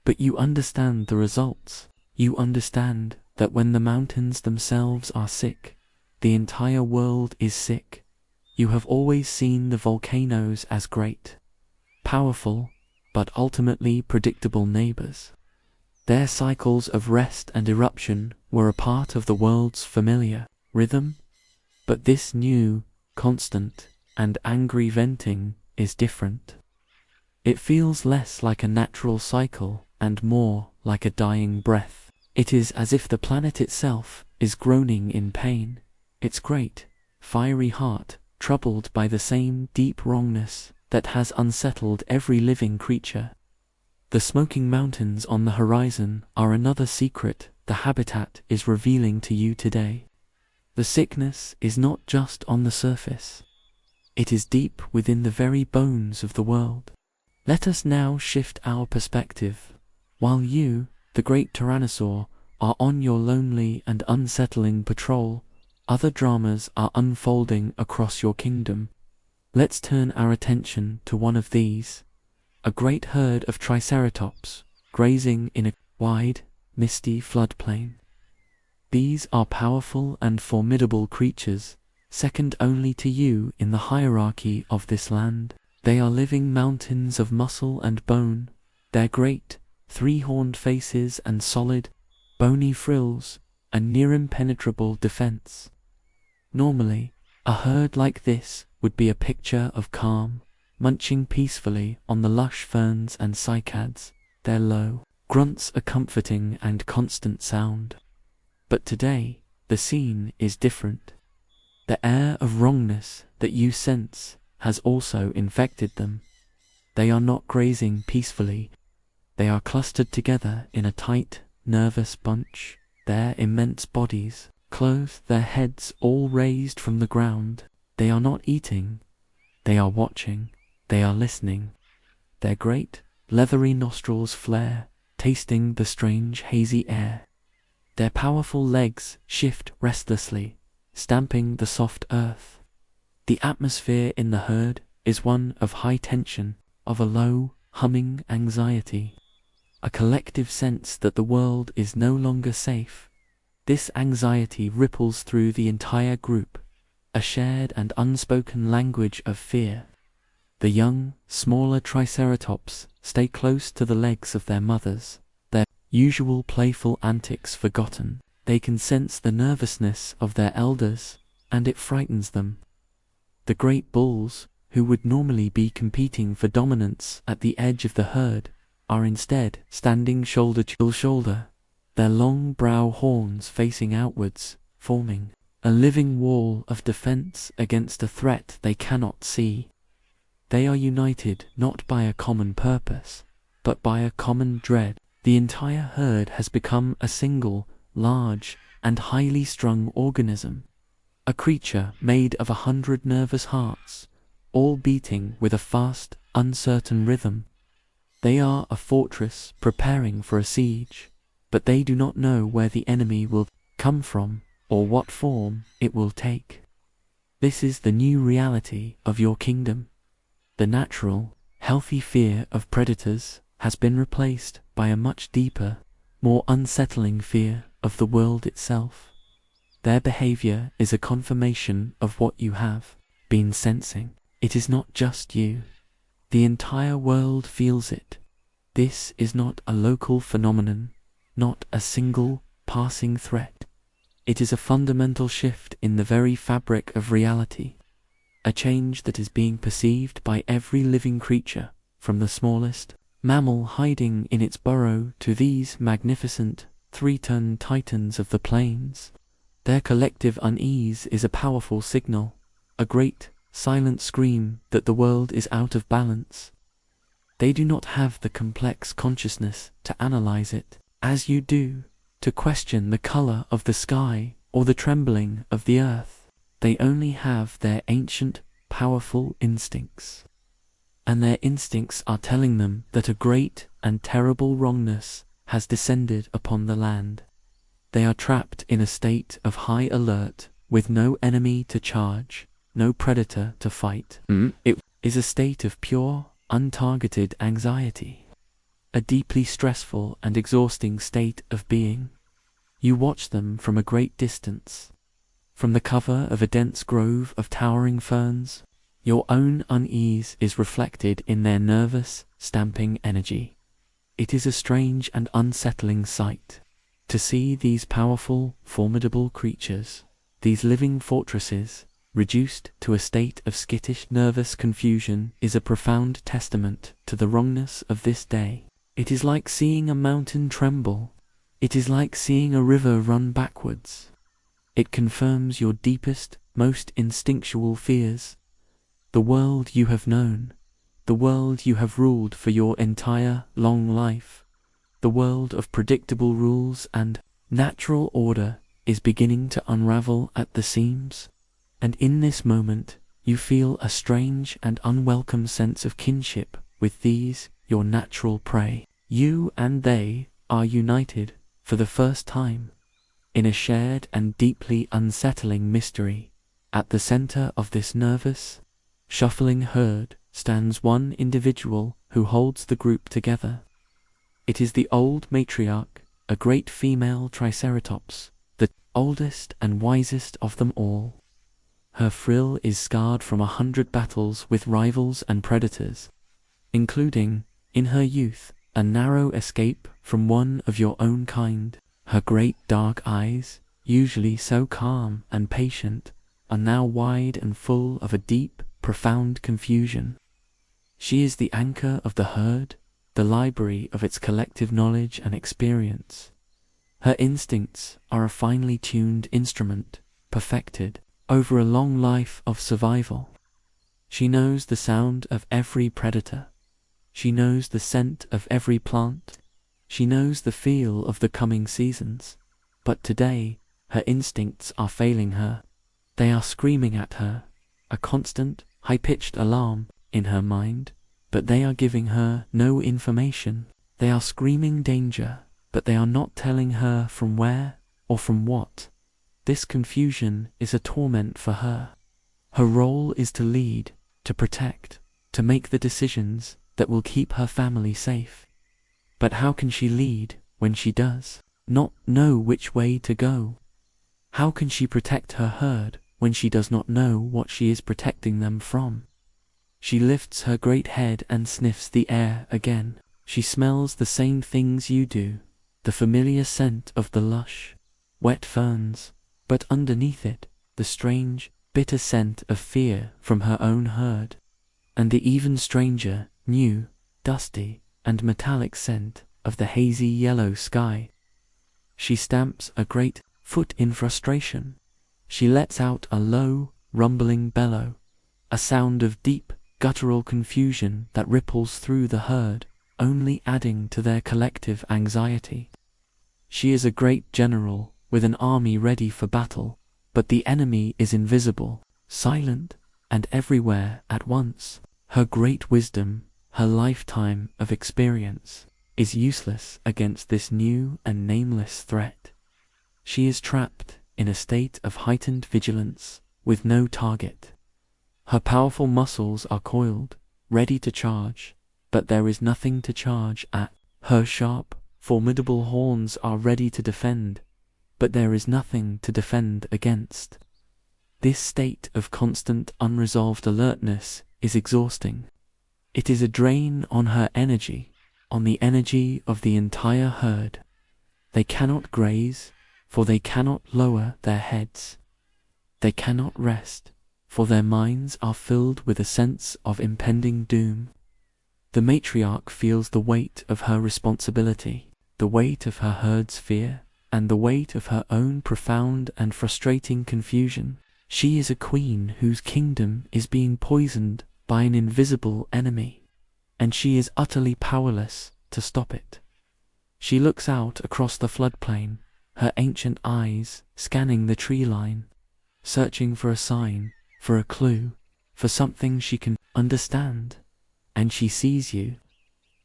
But you understand the results. You understand that when the mountains themselves are sick, the entire world is sick. You have always seen the volcanoes as great, powerful, but ultimately predictable neighbors. Their cycles of rest and eruption were a part of the world's familiar rhythm, but this new, constant, and angry venting is different. It feels less like a natural cycle and more like a dying breath. It is as if the planet itself is groaning in pain, its great, fiery heart troubled by the same deep wrongness that has unsettled every living creature. The smoking mountains on the horizon are another secret the habitat is revealing to you today. The sickness is not just on the surface. It is deep within the very bones of the world. Let us now shift our perspective. While you, the great tyrannosaur, are on your lonely and unsettling patrol, other dramas are unfolding across your kingdom. Let's turn our attention to one of these. A great herd of triceratops, grazing in a wide, misty floodplain. These are powerful and formidable creatures, second only to you in the hierarchy of this land. They are living mountains of muscle and bone. Their great, three-horned faces and solid, bony frills, a near-impenetrable defense. Normally, a herd like this would be a picture of calm, munching peacefully on the lush ferns and cycads, their low grunts a comforting and constant sound. But today, the scene is different. The air of wrongness that you sense has also infected them. They are not grazing peacefully. They are clustered together in a tight, nervous bunch, their immense bodies clothed, their heads all raised from the ground. They are not eating. They are watching. They are listening. Their great, leathery nostrils flare, tasting the strange, hazy air. Their powerful legs shift restlessly, stamping the soft earth. The atmosphere in the herd is one of high tension, of a low, humming anxiety. A collective sense that the world is no longer safe. This anxiety ripples through the entire group, a shared and unspoken language of fear. The young, smaller triceratops stay close to the legs of their mothers, their usual playful antics forgotten. They can sense the nervousness of their elders, and it frightens them. The great bulls, who would normally be competing for dominance at the edge of the herd, are instead standing shoulder to shoulder, their long brow horns facing outwards, forming a living wall of defense against a threat they cannot see. They are united not by a common purpose, but by a common dread. The entire herd has become a single, large, and highly strung organism, a creature made of 100 nervous hearts, all beating with a fast, uncertain rhythm. They are a fortress preparing for a siege, but they do not know where the enemy will come from or what form it will take. This is the new reality of your kingdom. The natural, healthy fear of predators has been replaced by a much deeper, more unsettling fear of the world itself. Their behavior is a confirmation of what you have been sensing. It is not just you. The entire world feels it. This is not a local phenomenon, not a single, passing threat. It is a fundamental shift in the very fabric of reality, a change that is being perceived by every living creature, from the smallest mammal hiding in its burrow to these magnificent, 3-ton titans of the plains. Their collective unease is a powerful signal, a great, silent scream that the world is out of balance. They do not have the complex consciousness to analyze it, as you do, to question the color of the sky or the trembling of the earth. They only have their ancient, powerful instincts. And their instincts are telling them that a great and terrible wrongness has descended upon the land. They are trapped in a state of high alert, with no enemy to charge, no predator to fight. It is a state of pure, untargeted anxiety, a deeply stressful and exhausting state of being. You watch them from a great distance, from the cover of a dense grove of towering ferns. Your own unease is reflected in their nervous, stamping energy. It is a strange and unsettling sight to see these powerful, formidable creatures, these living fortresses, reduced to a state of skittish, nervous confusion is a profound testament to the wrongness of this day. It is like seeing a mountain tremble. It is like seeing a river run backwards. It confirms your deepest, most instinctual fears. The world you have known, the world you have ruled for your entire, long life, the world of predictable rules and natural order is beginning to unravel at the seams. And in this moment, you feel a strange and unwelcome sense of kinship with these, your natural prey. You and they are united for the first time in a shared and deeply unsettling mystery. At the center of this nervous, shuffling herd stands one individual who holds the group together. It is the old matriarch, a great female triceratops, the oldest and wisest of them all. Her frill is scarred from 100 battles with rivals and predators, including, in her youth, a narrow escape from one of your own kind. Her great dark eyes, usually so calm and patient, are now wide and full of a deep, profound confusion. She is the anchor of the herd, the library of its collective knowledge and experience. Her instincts are a finely tuned instrument, perfected over a long life of survival. She knows the sound of every predator. She knows the scent of every plant. She knows the feel of the coming seasons. But today, her instincts are failing her. They are screaming at her, a constant, high-pitched alarm in her mind, but they are giving her no information. They are screaming danger, but they are not telling her from where or from what. This confusion is a torment for her. Her role is to lead, to protect, to make the decisions that will keep her family safe. But how can she lead when she does not know which way to go? How can she protect her herd when she does not know what she is protecting them from? She lifts her great head and sniffs the air again. She smells the same things you do, the familiar scent of the lush, wet ferns, but underneath it, the strange, bitter scent of fear from her own herd, and the even stranger, new, dusty, and metallic scent of the hazy yellow sky. She stamps a great foot in frustration. She lets out a low, rumbling bellow, a sound of deep, guttural confusion that ripples through the herd, only adding to their collective anxiety. She is a great general with an army ready for battle, but the enemy is invisible, silent, and everywhere at once. Her great wisdom, her lifetime of experience, is useless against this new and nameless threat. She is trapped in a state of heightened vigilance, with no target. Her powerful muscles are coiled, ready to charge, but there is nothing to charge at. Her sharp, formidable horns are ready to defend, but there is nothing to defend against. This state of constant, unresolved alertness is exhausting. It is a drain on her energy, on the energy of the entire herd. They cannot graze, for they cannot lower their heads. They cannot rest, for their minds are filled with a sense of impending doom. The matriarch feels the weight of her responsibility, the weight of her herd's fear, and the weight of her own profound and frustrating confusion. She is a queen whose kingdom is being poisoned by an invisible enemy, and she is utterly powerless to stop it. She looks out across the floodplain, her ancient eyes scanning the tree line, searching for a sign, for a clue, for something she can understand. And she sees you,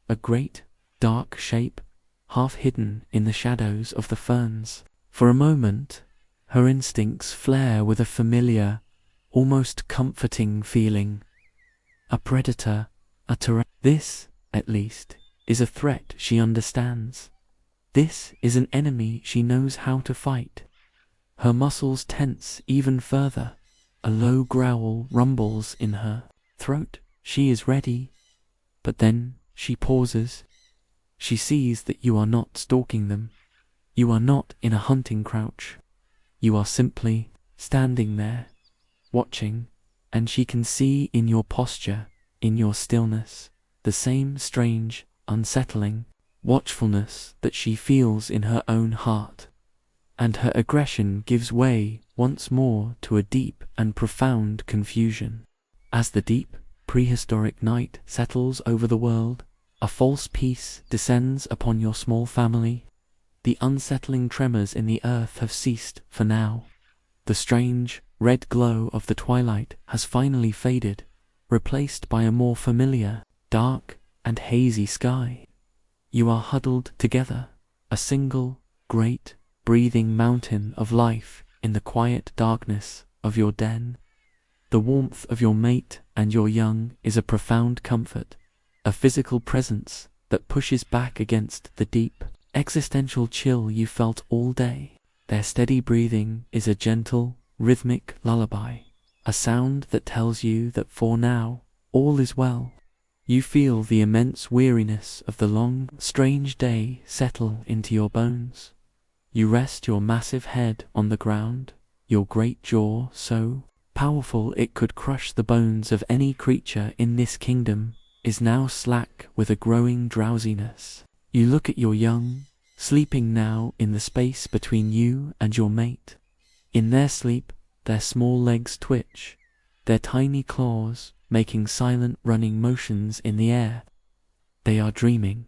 a great, dark shape, half hidden in the shadows of the ferns. For a moment, Her instincts flare with a familiar, almost comforting feeling. A predator, a tyrannosaurus. This, at least, is a threat she understands. This is an enemy she knows how to fight. Her muscles tense even further. A low growl rumbles in her throat. She is ready. But then she pauses. She sees that you are not stalking them. You are not in a hunting crouch. You are simply standing there, watching, and she can see in your posture, in your stillness, the same strange, unsettling watchfulness that she feels in her own heart. And her aggression gives way once more to a deep and profound confusion. As the deep, prehistoric night settles over the world, a false peace descends upon your small family. The unsettling tremors in the earth have ceased for now. The strange, red glow of the twilight has finally faded, replaced by a more familiar, dark, and hazy sky. You are huddled together, a single, great, breathing mountain of life in the quiet darkness of your den. The warmth of your mate and your young is a profound comfort, a physical presence that pushes back against the deep, existential chill you felt all day. Their steady breathing is a gentle, rhythmic lullaby, a sound that tells you that for now, all is well. You feel the immense weariness of the long, strange day settle into your bones. You rest your massive head on the ground, your great jaw so powerful it could crush the bones of any creature in this kingdom, is now slack with a growing drowsiness. You look at your young, sleeping now in the space between you and your mate. In their sleep, their small legs twitch, their tiny claws making silent running motions in the air. They are dreaming.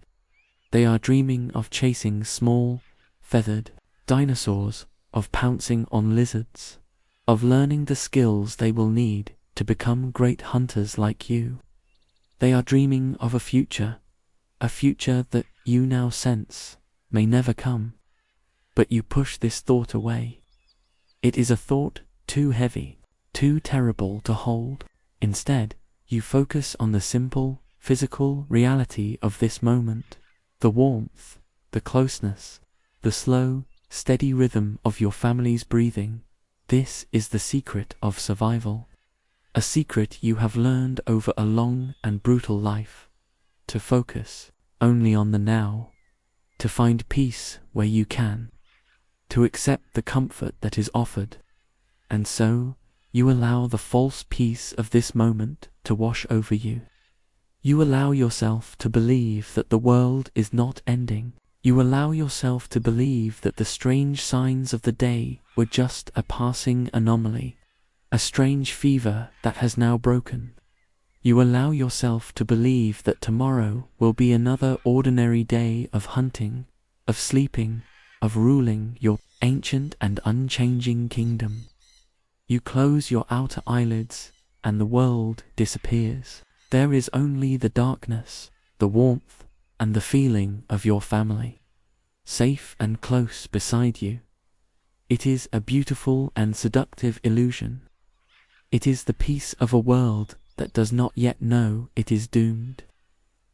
They are dreaming of chasing small, feathered dinosaurs, of pouncing on lizards, of learning the skills they will need to become great hunters like you. They are dreaming of a future that you now sense may never come. But you push this thought away. It is a thought too heavy, too terrible to hold. Instead, you focus on the simple, physical reality of this moment, the warmth, the closeness, the slow, steady rhythm of your family's breathing. This is the secret of survival. A secret you have learned over a long and brutal life. To focus only on the now. To find peace where you can. To accept the comfort that is offered. And so, you allow the false peace of this moment to wash over you. You allow yourself to believe that the world is not ending. You allow yourself to believe that the strange signs of the day were just a passing anomaly, a strange fever that has now broken. You allow yourself to believe that tomorrow will be another ordinary day of hunting, of sleeping, of ruling your ancient and unchanging kingdom. You close your outer eyelids, and the world disappears. There is only the darkness, the warmth, and the feeling of your family, safe and close beside you. It is a beautiful and seductive illusion. It is the peace of a world that does not yet know it is doomed.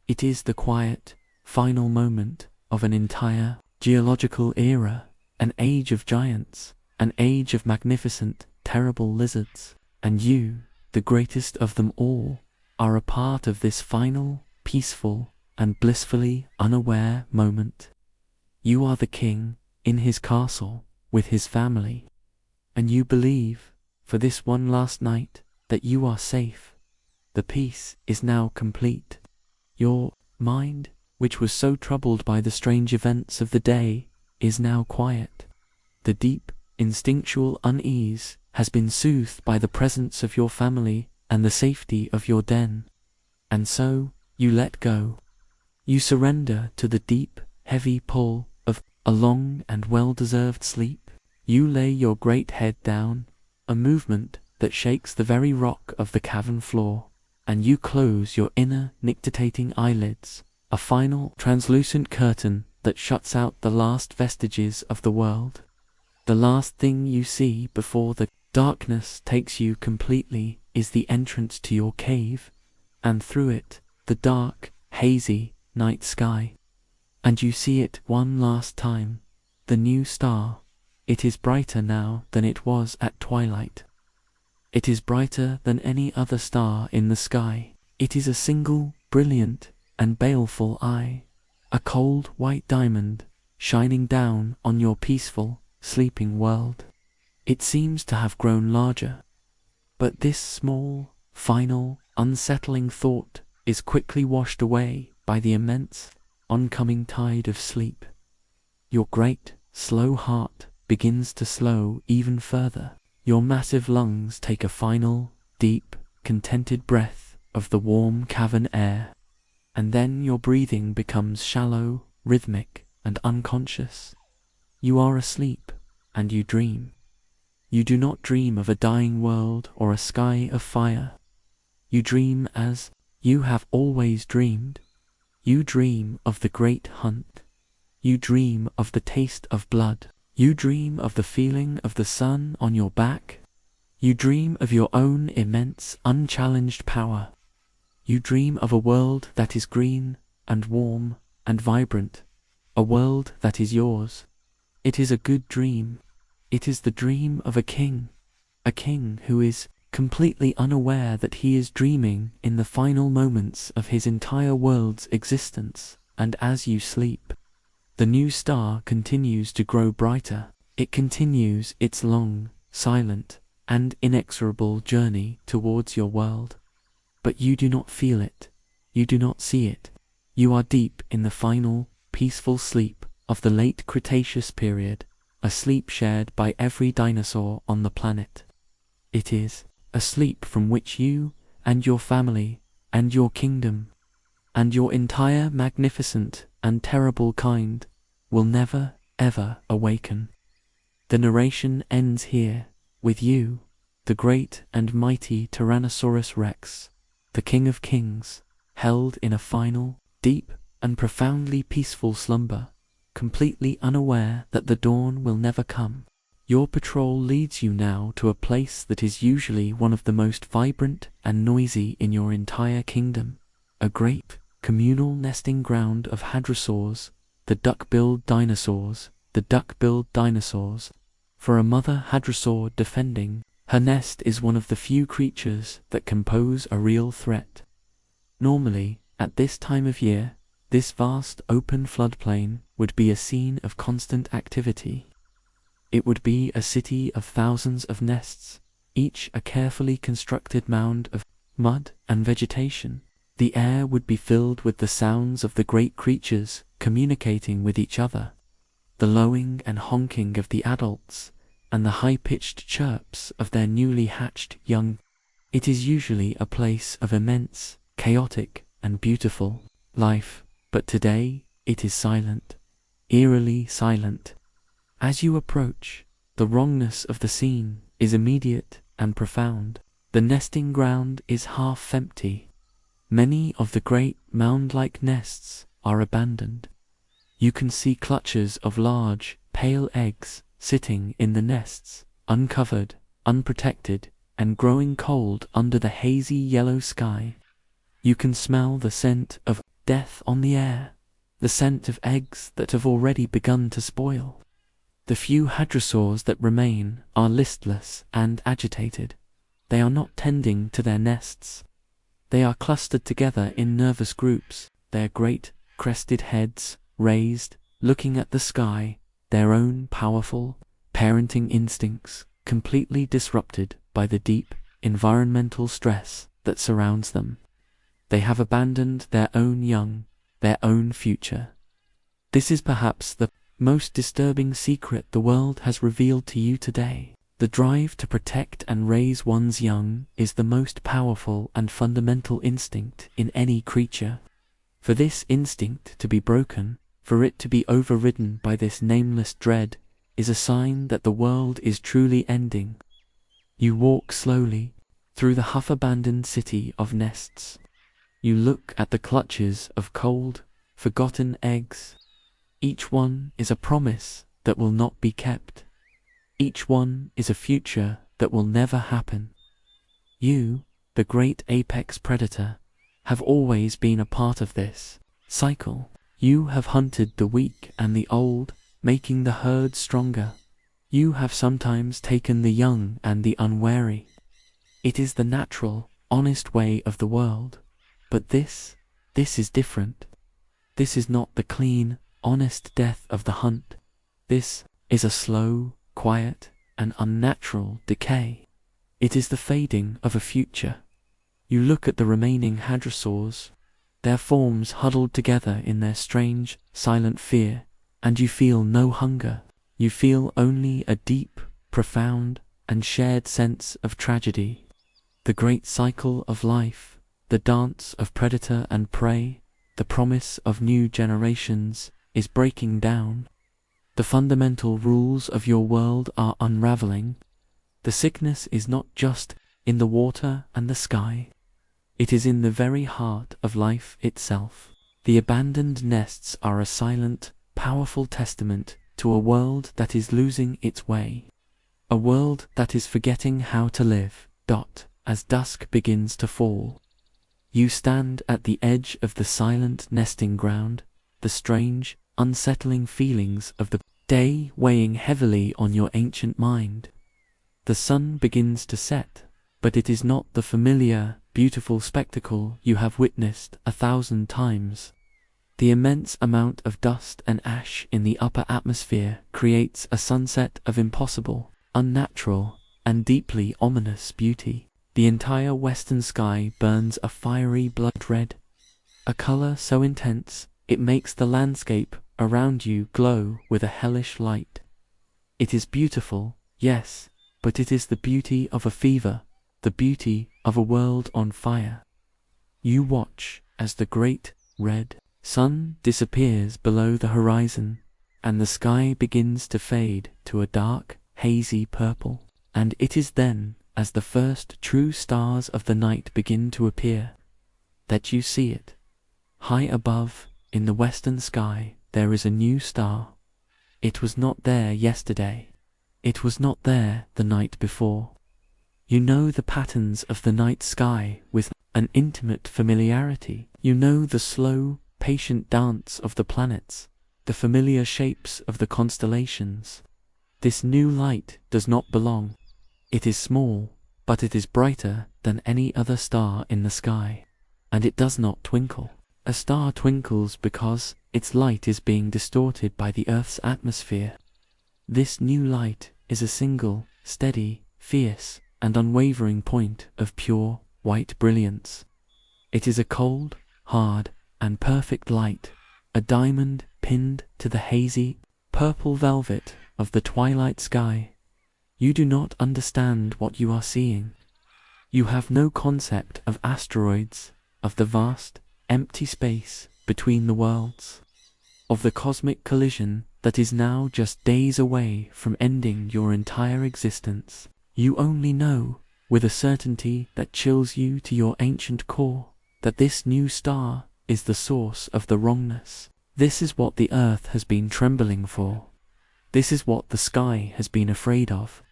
It is the quiet, final moment of an entire geological era, an age of giants, an age of magnificent, terrible lizards, and you, the greatest of them all, are a part of this final, peaceful, and blissfully unaware moment. You are the king, in his castle, with his family, and you believe, for this one last night, that you are safe. The peace is now complete. Your mind, which was so troubled by the strange events of the day, is now quiet. The deep, instinctual unease has been soothed by the presence of your family and the safety of your den. And so, you let go. You surrender to the deep, heavy pull of a long and well-deserved sleep. You lay your great head down, a movement that shakes the very rock of the cavern floor, and you close your inner, nictitating eyelids, a final, translucent curtain that shuts out the last vestiges of the world. The last thing you see before the darkness takes you completely is the entrance to your cave, and through it, the dark, hazy night sky. And you see it one last time, the new star. It is brighter now than it was at twilight. It is brighter than any other star in the sky. It is a single, brilliant, and baleful eye, a cold white diamond, shining down on your peaceful, sleeping world. It seems to have grown larger. But this small, final, unsettling thought is quickly washed away by the immense, oncoming tide of sleep. Your great, slow heart begins to slow even further. Your massive lungs take a final, deep, contented breath of the warm cavern air. And then your breathing becomes shallow, rhythmic, and unconscious. You are asleep, and you dream. You do not dream of a dying world or a sky of fire. You dream as you have always dreamed. You dream of the great hunt. You dream of the taste of blood. You dream of the feeling of the sun on your back. You dream of your own immense, unchallenged power. You dream of a world that is green and warm and vibrant, a world that is yours. It is a good dream. It is the dream of a king who is completely unaware that he is dreaming in the final moments of his entire world's existence. And as you sleep, the new star continues to grow brighter. It continues its long, silent, and inexorable journey towards your world. But you do not feel it. You do not see it. You are deep in the final, peaceful sleep of the late Cretaceous period, a sleep shared by every dinosaur on the planet. It is a sleep from which you and your family and your kingdom and your entire magnificent and terrible kind will never, ever awaken. The narration ends here, with you, the great and mighty Tyrannosaurus Rex, the King of Kings, held in a final, deep, and profoundly peaceful slumber, completely unaware that the dawn will never come. Your patrol leads you now to a place that is usually one of the most vibrant and noisy in your entire kingdom, a great, communal nesting ground of hadrosaurs, the duck-billed dinosaurs, For a mother hadrosaur defending her nest is one of the few creatures that can pose a real threat. Normally, at this time of year, this vast open floodplain would be a scene of constant activity. It would be a city of thousands of nests, each a carefully constructed mound of mud and vegetation. The air would be filled with the sounds of the great creatures communicating with each other, the lowing and honking of the adults, and the high-pitched chirps of their newly hatched young. It is usually a place of immense, chaotic, and beautiful life, but today it is silent, eerily silent. As you approach, the wrongness of the scene is immediate and profound. The nesting ground is half empty. Many of the great mound-like nests are abandoned. You can see clutches of large, pale eggs sitting in the nests, uncovered, unprotected, and growing cold under the hazy yellow sky. You can smell the scent of death on the air, the scent of eggs that have already begun to spoil. The few hadrosaurs that remain are listless and agitated. They are not tending to their nests. They are clustered together in nervous groups, their great, crested heads raised, looking at the sky, their own powerful, parenting instincts completely disrupted by the deep, environmental stress that surrounds them. They have abandoned their own young, their own future. This is perhaps the most disturbing secret the world has revealed to you today. The drive to protect and raise one's young is the most powerful and fundamental instinct in any creature. For this instinct to be broken, for it to be overridden by this nameless dread, is a sign that the world is truly ending. You walk slowly through the half-abandoned city of nests. You look at the clutches of cold, forgotten eggs. Each one is a promise that will not be kept. Each one is a future that will never happen. You, the great apex predator, have always been a part of this cycle. You have hunted the weak and the old, making the herd stronger. You have sometimes taken the young and the unwary. It is the natural, honest way of the world. But this is different. This is not the clean, honest death of the hunt. This is a slow, quiet, and unnatural decay. It is the fading of a future. You look at the remaining hadrosaurs, their forms huddled together in their strange, silent fear, and you feel no hunger. You feel only a deep, profound, and shared sense of tragedy. The great cycle of life, the dance of predator and prey, the promise of new generations, is breaking down. The fundamental rules of your world are unraveling. The sickness is not just in the water and the sky. It is in the very heart of life itself. The abandoned nests are a silent, powerful testament to a world that is losing its way. A world that is forgetting how to live. As dusk begins to fall, you stand at the edge of the silent nesting ground, the strange, unsettling feelings of the day weighing heavily on your ancient mind. The sun begins to set, but it is not the familiar, beautiful spectacle you have witnessed 1,000 times. The immense amount of dust and ash in the upper atmosphere creates a sunset of impossible, unnatural, and deeply ominous beauty. The entire western sky burns a fiery blood red, a color so intense it makes the landscape around you glow with a hellish light. It is beautiful, yes, but it is the beauty of a fever, the beauty of a world on fire. You watch as the great, red sun disappears below the horizon, and the sky begins to fade to a dark, hazy purple. And it is then, as the first true stars of the night begin to appear, that you see it. High above, in the western sky, there is a new star. It was not there yesterday. It was not there the night before. You know the patterns of the night sky with an intimate familiarity. You know the slow, patient dance of the planets, the familiar shapes of the constellations. This new light does not belong. It is small, but it is brighter than any other star in the sky, and it does not twinkle. A star twinkles because its light is being distorted by the Earth's atmosphere. This new light is a single, steady, fierce, and unwavering point of pure, white brilliance. It is a cold, hard, and perfect light, a diamond pinned to the hazy, purple velvet of the twilight sky. You do not understand what you are seeing. You have no concept of asteroids, of the vast, empty space between the worlds, of the cosmic collision that is now just days away from ending your entire existence. You only know, with a certainty that chills you to your ancient core, that this new star is the source of the wrongness. This is what the Earth has been trembling for. This is what the sky has been afraid of.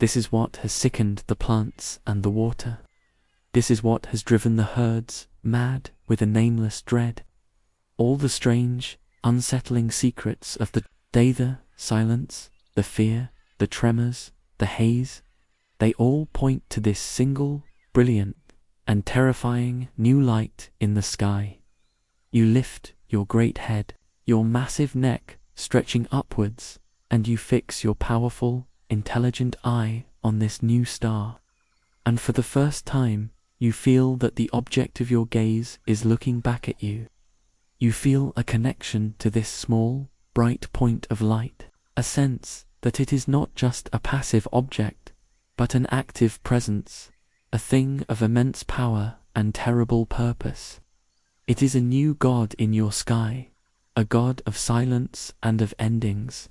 This is what has sickened the plants and the water. This is what has driven the herds mad with a nameless dread. All the strange, unsettling secrets of the day, the silence, the fear, the tremors, the haze, they all point to this single, brilliant, and terrifying new light in the sky. You lift your great head, your massive neck stretching upwards, and you fix your powerful, intelligent eye on this new star. And for the first time, you feel that the object of your gaze is looking back at you. You feel a connection to this small, bright point of light, a sense that it is not just a passive object, but an active presence, a thing of immense power and terrible purpose. It is a new god in your sky, a god of silence and of endings.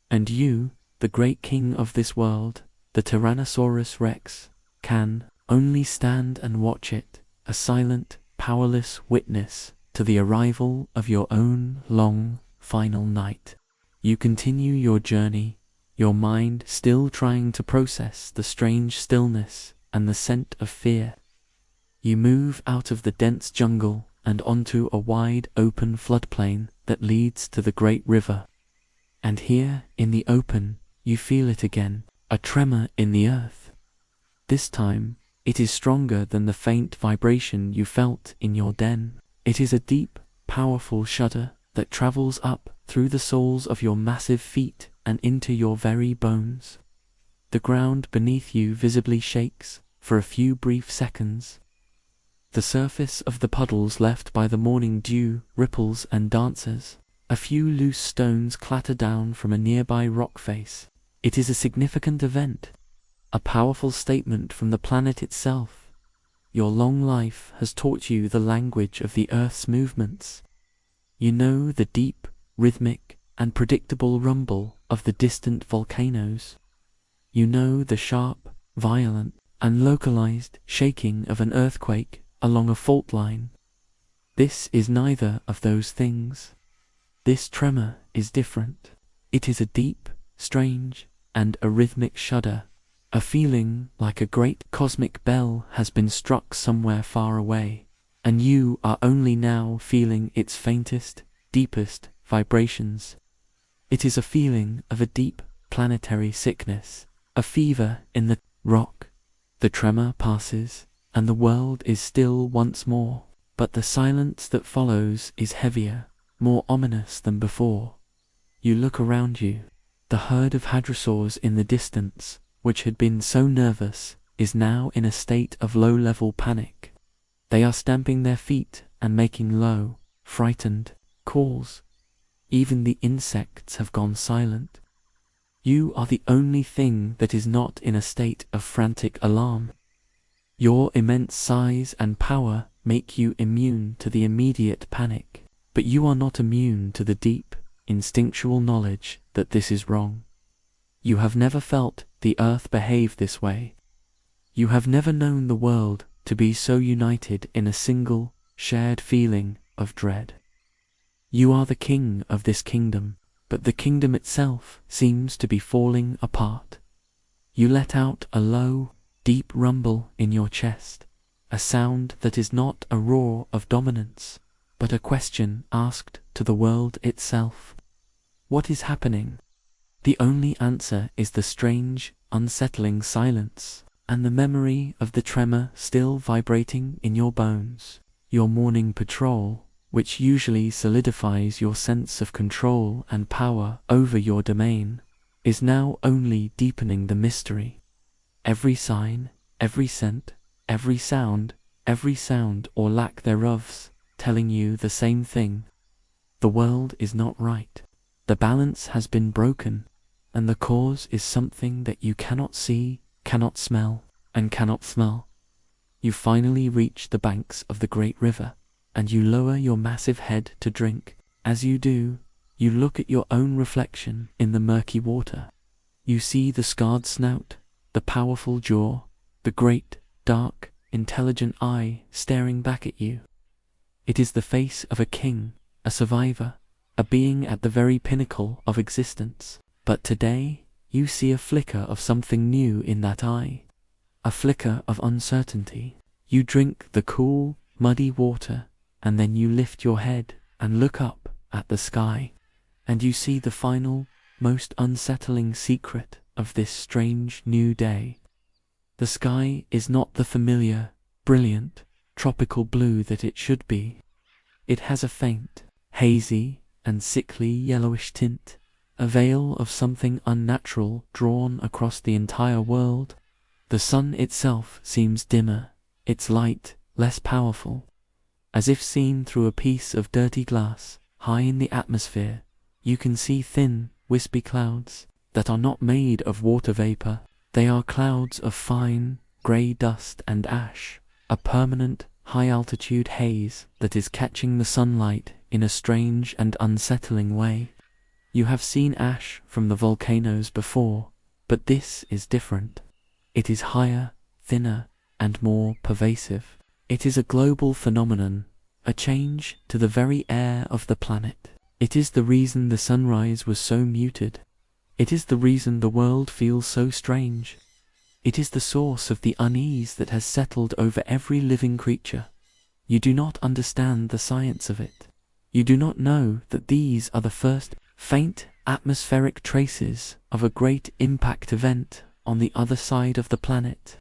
And you, the great king of this world, the Tyrannosaurus Rex, can only stand and watch it, a silent, powerless witness to the arrival of your own long, final night. You continue your journey, your mind still trying to process the strange stillness and the scent of fear. You move out of the dense jungle and onto a wide open floodplain that leads to the great river. And here, in the open, you feel it again, a tremor in the earth. This time, it is stronger than the faint vibration you felt in your den. It is a deep, powerful shudder that travels up through the soles of your massive feet and into your very bones. The ground beneath you visibly shakes for a few brief seconds. The surface of the puddles left by the morning dew ripples and dances. A few loose stones clatter down from a nearby rock face. It is a significant event, a powerful statement from the planet itself. Your long life has taught you the language of the Earth's movements. You know the deep, rhythmic, and predictable rumble of the distant volcanoes. You know the sharp, violent, and localized shaking of an earthquake along a fault line. This is neither of those things. This tremor is different. It is a deep, strange, and a rhythmic shudder, a feeling like a great cosmic bell has been struck somewhere far away, and you are only now feeling its faintest, deepest vibrations. It is a feeling of a deep planetary sickness, a fever in the rock. The tremor passes, and the world is still once more, but the silence that follows is heavier, more ominous than before. You look around you. The herd of hadrosaurs in the distance, which had been so nervous, is now in a state of low-level panic. They are stamping their feet and making low, frightened calls. Even the insects have gone silent. You are the only thing that is not in a state of frantic alarm. Your immense size and power make you immune to the immediate panic, but you are not immune to the deep, instinctual knowledge that this is wrong. You have never felt the earth behave this way. You have never known the world to be so united in a single, shared feeling of dread. You are the king of this kingdom, but the kingdom itself seems to be falling apart. You let out a low, deep rumble in your chest, a sound that is not a roar of dominance, but a question asked to the world itself. What is happening? The only answer is the strange, unsettling silence, and the memory of the tremor still vibrating in your bones. Your morning patrol, which usually solidifies your sense of control and power over your domain, is now only deepening the mystery. Every sign, every scent, every sound or lack thereof's telling you the same thing. The world is not right. The balance has been broken, and the cause is something that you cannot see, cannot smell, and cannot smell. You finally reach the banks of the great river, and you lower your massive head to drink. As you do, you look at your own reflection in the murky water. You see the scarred snout, the powerful jaw, the great, dark, intelligent eye staring back at you. It is the face of a king, a survivor, a being at the very pinnacle of existence. But today, you see a flicker of something new in that eye, a flicker of uncertainty. You drink the cool, muddy water, and then you lift your head and look up at the sky, and you see the final, most unsettling secret of this strange new day. The sky is not the familiar, brilliant, tropical blue that it should be. It has a faint, hazy, and sickly yellowish tint, a veil of something unnatural drawn across the entire world. The sun itself seems dimmer, its light less powerful. As if seen through a piece of dirty glass, high in the atmosphere, you can see thin, wispy clouds that are not made of water vapor. They are clouds of fine, grey dust and ash, a permanent, high-altitude haze that is catching the sunlight in a strange and unsettling way. You have seen ash from the volcanoes before, but this is different. It is higher, thinner, and more pervasive. It is a global phenomenon, a change to the very air of the planet. It is the reason the sunrise was so muted. It is the reason the world feels so strange. It is the source of the unease that has settled over every living creature. You do not understand the science of it. You do not know that these are the first faint atmospheric traces of a great impact event on the other side of the planet.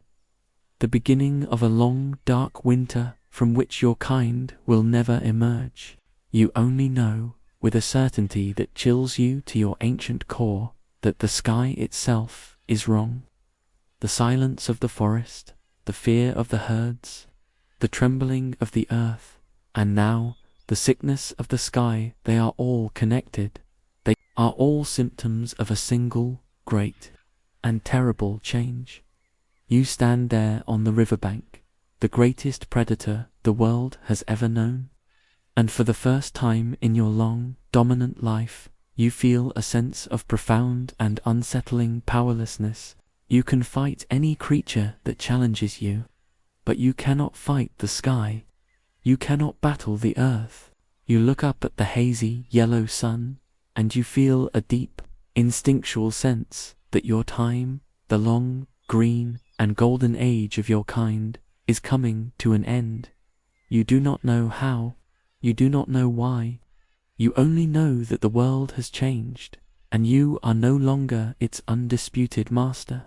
The beginning of a long, dark winter from which your kind will never emerge. You only know, with a certainty that chills you to your ancient core, that the sky itself is wrong. The silence of the forest, the fear of the herds, the trembling of the earth, and now the sickness of the sky, they are all connected. They are all symptoms of a single, great, and terrible change. You stand there on the riverbank, the greatest predator the world has ever known, and for the first time in your long, dominant life, you feel a sense of profound and unsettling powerlessness. You can fight any creature that challenges you, but you cannot fight the sky. You cannot battle the earth. You look up at the hazy, yellow sun, and you feel a deep, instinctual sense that your time, the long, green, and golden age of your kind, is coming to an end. You do not know how. You do not know why. You only know that the world has changed, and you are no longer its undisputed master.